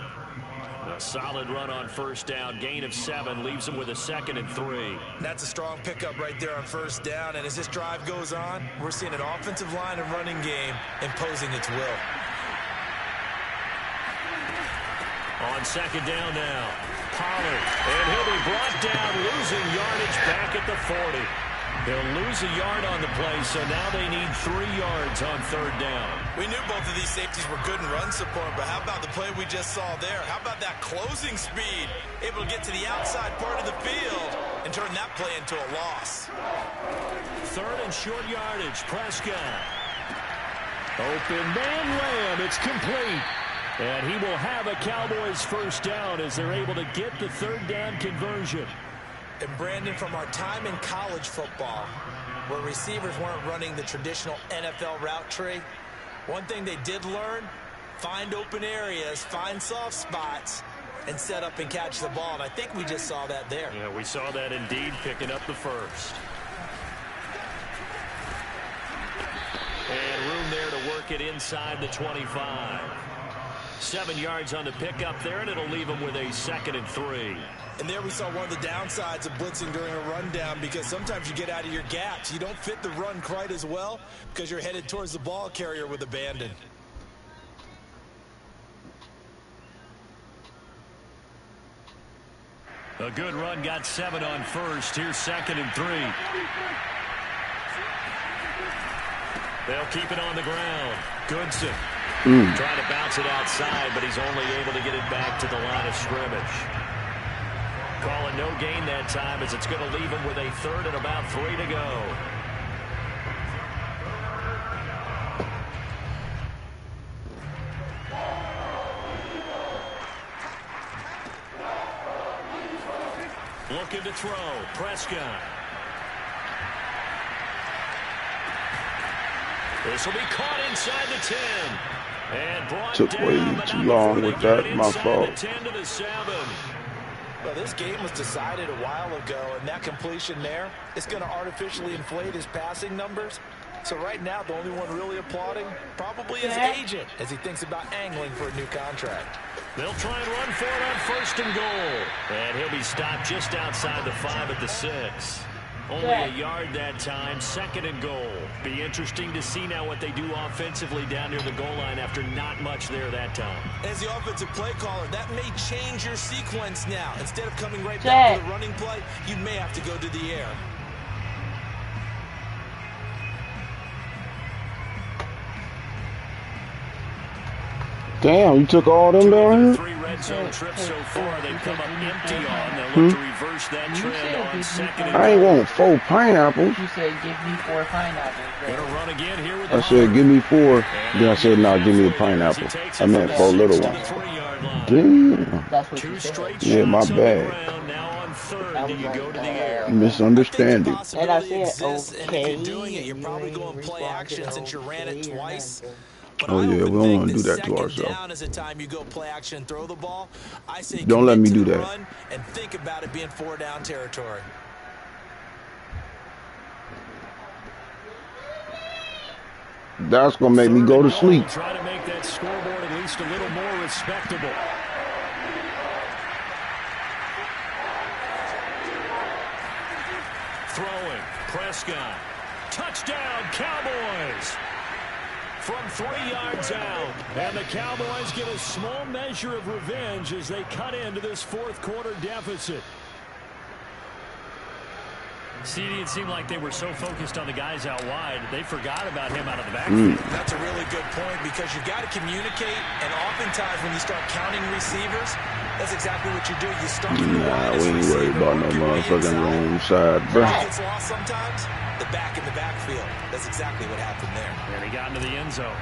A solid run on first down. Gain of 7 leaves him with a 2nd and 3. That's a strong pickup right there on first down. And as this drive goes on, we're seeing an offensive line and running game imposing its will. On second down now, Pollard, and he'll be brought down, losing yardage back at the 40. They'll lose a yard on the play, so now they need 3 yards on third down. We knew both of these safeties were good in run support, but how about the play we just saw there? How about that closing speed, able to get to the outside part of the field and turn that play into a loss? 3rd and short yardage, Prescott. Open man Lamb, it's complete. And he will have a Cowboys first down as they're able to get the third down conversion. And Brandon, from our time in college football, where receivers weren't running the traditional NFL route tree, one thing they did learn, find open areas, find soft spots, and set up and catch the ball. And I think we just saw that there. Yeah, we saw that indeed, picking up the first. And room there to work it inside the 25. 7 yards on the pickup there, and it'll leave him with a 2nd and 3. And there we saw one of the downsides of blitzing during a rundown, because sometimes you get out of your gaps. You don't fit the run quite as well because you're headed towards the ball carrier with abandon. A good run, got 7 on first. Here's 2nd and 3. They'll keep it on the ground. Goodson. Trying to bounce it outside, but he's only able to get it back to the line of scrimmage. Calling no gain that time, as it's going to leave him with a 3rd and about 3 to go. Looking to throw, Prescott. This will be caught inside the 10. And brought Took way too long with that, my fault. The 10 to the 7. Well, this game was decided a while ago, and that completion there is going to artificially inflate his passing numbers. So right now, the only one really applauding probably his agent as he thinks about angling for a new contract. They'll try and run for it on 1st and goal. And he'll be stopped just outside the 5 at the 6. Only a yard that time, 2nd and goal. Be interesting to see now what they do offensively down near the goal line after not much there that time. As the offensive play caller, that may change your sequence now. Instead of coming right back to the running play, you may have to go to the air. Damn, you took all them down here? 3 red zone trips so far, they've come up empty on. They'll look to reverse that trend on 2nd and goal. I ain't want 4 pineapples. You said give me 4 pineapples. Gonna run again here with I said give me 4. Then I said nah, give me a pineapple. I meant 4 little ones. Damn. That's what you said. Yeah, my bad. Now on 3rd, do you go to the air? Misunderstanding. And I said okay. If you're doing it, you're probably going play action since you ran it twice. But Oh yeah, we don't want to do that to ourselves. down is the time you go play action and throw the ball. I say don't let me do that. Run and think about it being 4 down territory. That's gonna make me go to sleep. Try to make that scoreboard at least a little more respectable. Throwing, Prescott. Touchdown, Cowboys! From 3 yards out. And the Cowboys get a small measure of revenge as they cut into this 4th quarter deficit. CD, it seemed like they were so focused on the guys out wide, they forgot about him out of the backfield. That's a really good point because you've got to communicate, and oftentimes when you start counting receivers, that's exactly what you do. You start from the Nah, we ain't worried about no motherfucking wrong side, bro. gets lost sometimes, the back in the backfield. That's exactly what happened there. And he got into the end zone.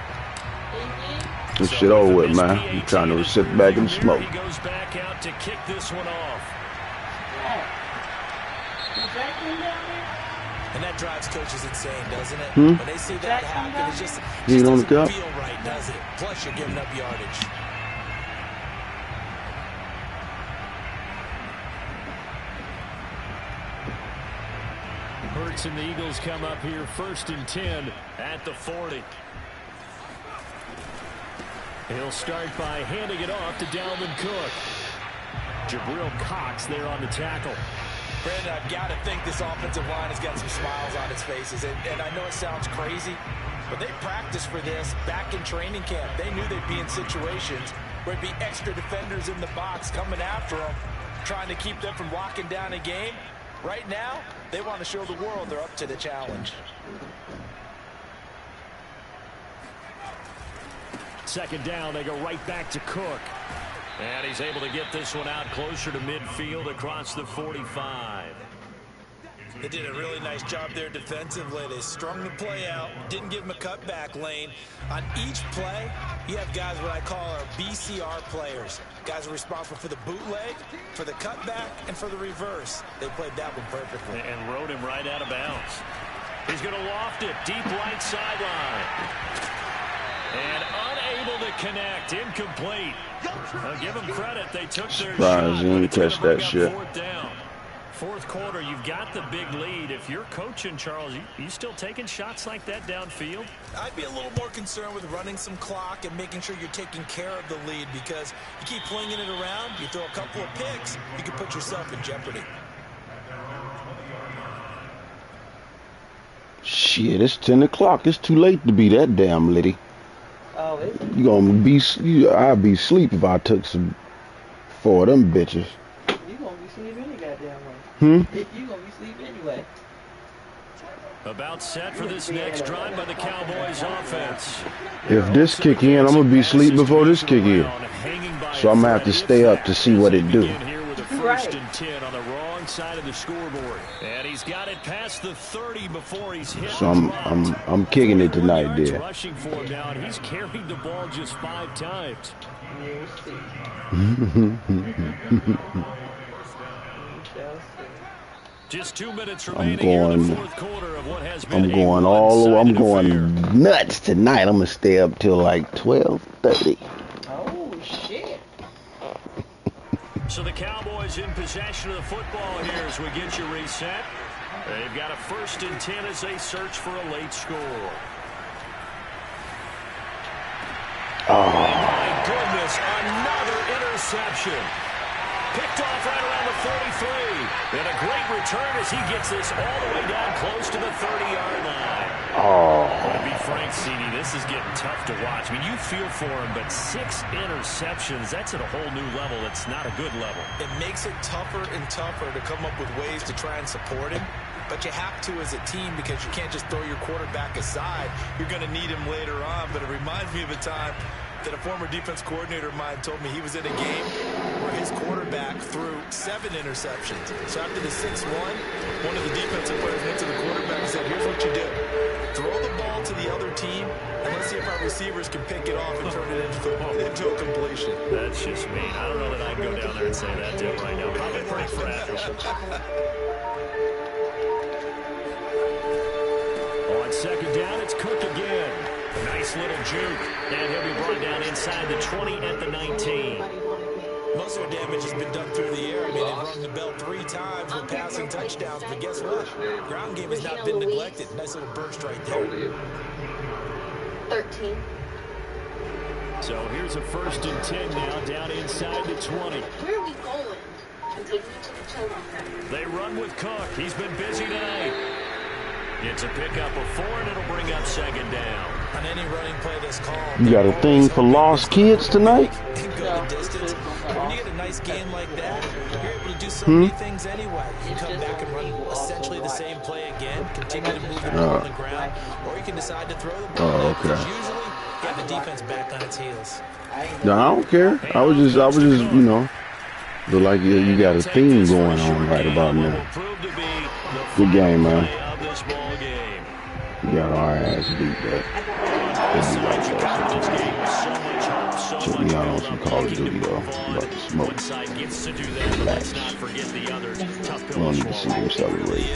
This shit over with, man. I'm trying to sit back and smoke. He goes back out to kick this one off. And that drives coaches insane, doesn't it? When they see that happen, it just doesn't feel right, does it? Plus, you're giving up yardage. Hurts and the Eagles come up here 1st and 10 at the 40. He'll start by handing it off to Dalvin Cook. Jabril Cox there on the tackle. Brandon, I've got to think this offensive line has got some smiles on its faces. And I know it sounds crazy, but they practiced for this back in training camp. They knew they'd be in situations where it'd be extra defenders in the box coming after them, trying to keep them from locking down a game. Right now, they want to show the world they're up to the challenge. 2nd down, they go right back to Cook. And he's able to get this one out closer to midfield across the 45. They did a really nice job there defensively. They strung the play out, didn't give him a cutback lane. On each play, you have guys what I call our BCR players. Guys are responsible for the bootleg, for the cutback, and for the reverse. They played that one perfectly. And rode him right out of bounds. He's going to loft it deep right sideline. And unable to connect. Incomplete. I'll give them credit. They took their shot. You didn't catch that shit. 4th down. 4th quarter, you've got the big lead. If you're coaching, Charles, you still taking shots like that downfield? I'd be a little more concerned with running some clock and making sure you're taking care of the lead because you keep flinging it around, you throw a couple of picks, you can put yourself in jeopardy. Shit, it's 10 o'clock. It's too late to be that damn litty. Oh, is it? You gonna be? I'd be asleep if I took some 4 of them bitches. You gonna be asleep any goddamn way. You gonna be asleep anyway. About set for this next drive by the Cowboys offense. If this kick in, I'm gonna be asleep before this kick in. So I'm gonna have to stay up to see what it do. First and 10 on the wrong side of the scoreboard. And he's got it past the 30 before he's hit. So I'm kicking it tonight, dear. Rushing for him now, and he's carried the ball just 5 times. Just 2 minutes remaining here in the 4th quarter of what has been I'm going nuts tonight. I'm gonna stay up till like 12:30. Oh shit. So the Cowboys in possession of the football here as we get you reset. They've got a 1st and 10 as they search for a late score. Oh. My goodness, another interception. Picked off right around the 43. And a great return as he gets this all the way down close to the 30-yard line. Oh. To be frank, CD, this is getting tough to watch. I mean, you feel for him, but 6 interceptions, that's at a whole new level. It's not a good level. It makes it tougher and tougher to come up with ways to try and support him. But you have to as a team because you can't just throw your quarterback aside. You're going to need him later on. But it reminds me of a time that a former defense coordinator of mine told me he was in a game where his quarterback threw 7 interceptions. So after the 6-1, one of the defensive players went to the quarterback and said, here's what you do. Throw the ball to the other team, and let's see if our receivers can pick it off and turn it into a completion. That's just mean. I don't know that I'd go down there and say that to him right now. Probably pretty fragile. On 2nd down, it's Cook again. Nice little juke. And he'll be brought down inside the 20 at the 19. Most of their damage has been done through the air. I mean, they've rung the bell 3 times with passing touchdowns. But guess what? Ground game has not been neglected. Nice little burst right there. 13. So here's a 1st and 10 now, down inside the 20. Where are we going? I'm taking you to the children. They run with Cook. He's been busy tonight. It's a pickup of 4, and it'll bring up 2nd down. On any running play that's called, You got a thing for lost kids tonight? Go the distance. When you get a nice game like that, you're able to do so many things anyway. You can come back and run essentially the same play again, continue to move the ball on the ground, or you can decide to throw the ball. Oh, okay. Usually, you have the defense back on its heels. No, I don't care. I was just, you know, look like you got a theme going on right about now. Good game, man. We got our ass beat, but check me out on some Call of Duty, though. I'm about to smoke. Relax. You don't need to see them celebrate.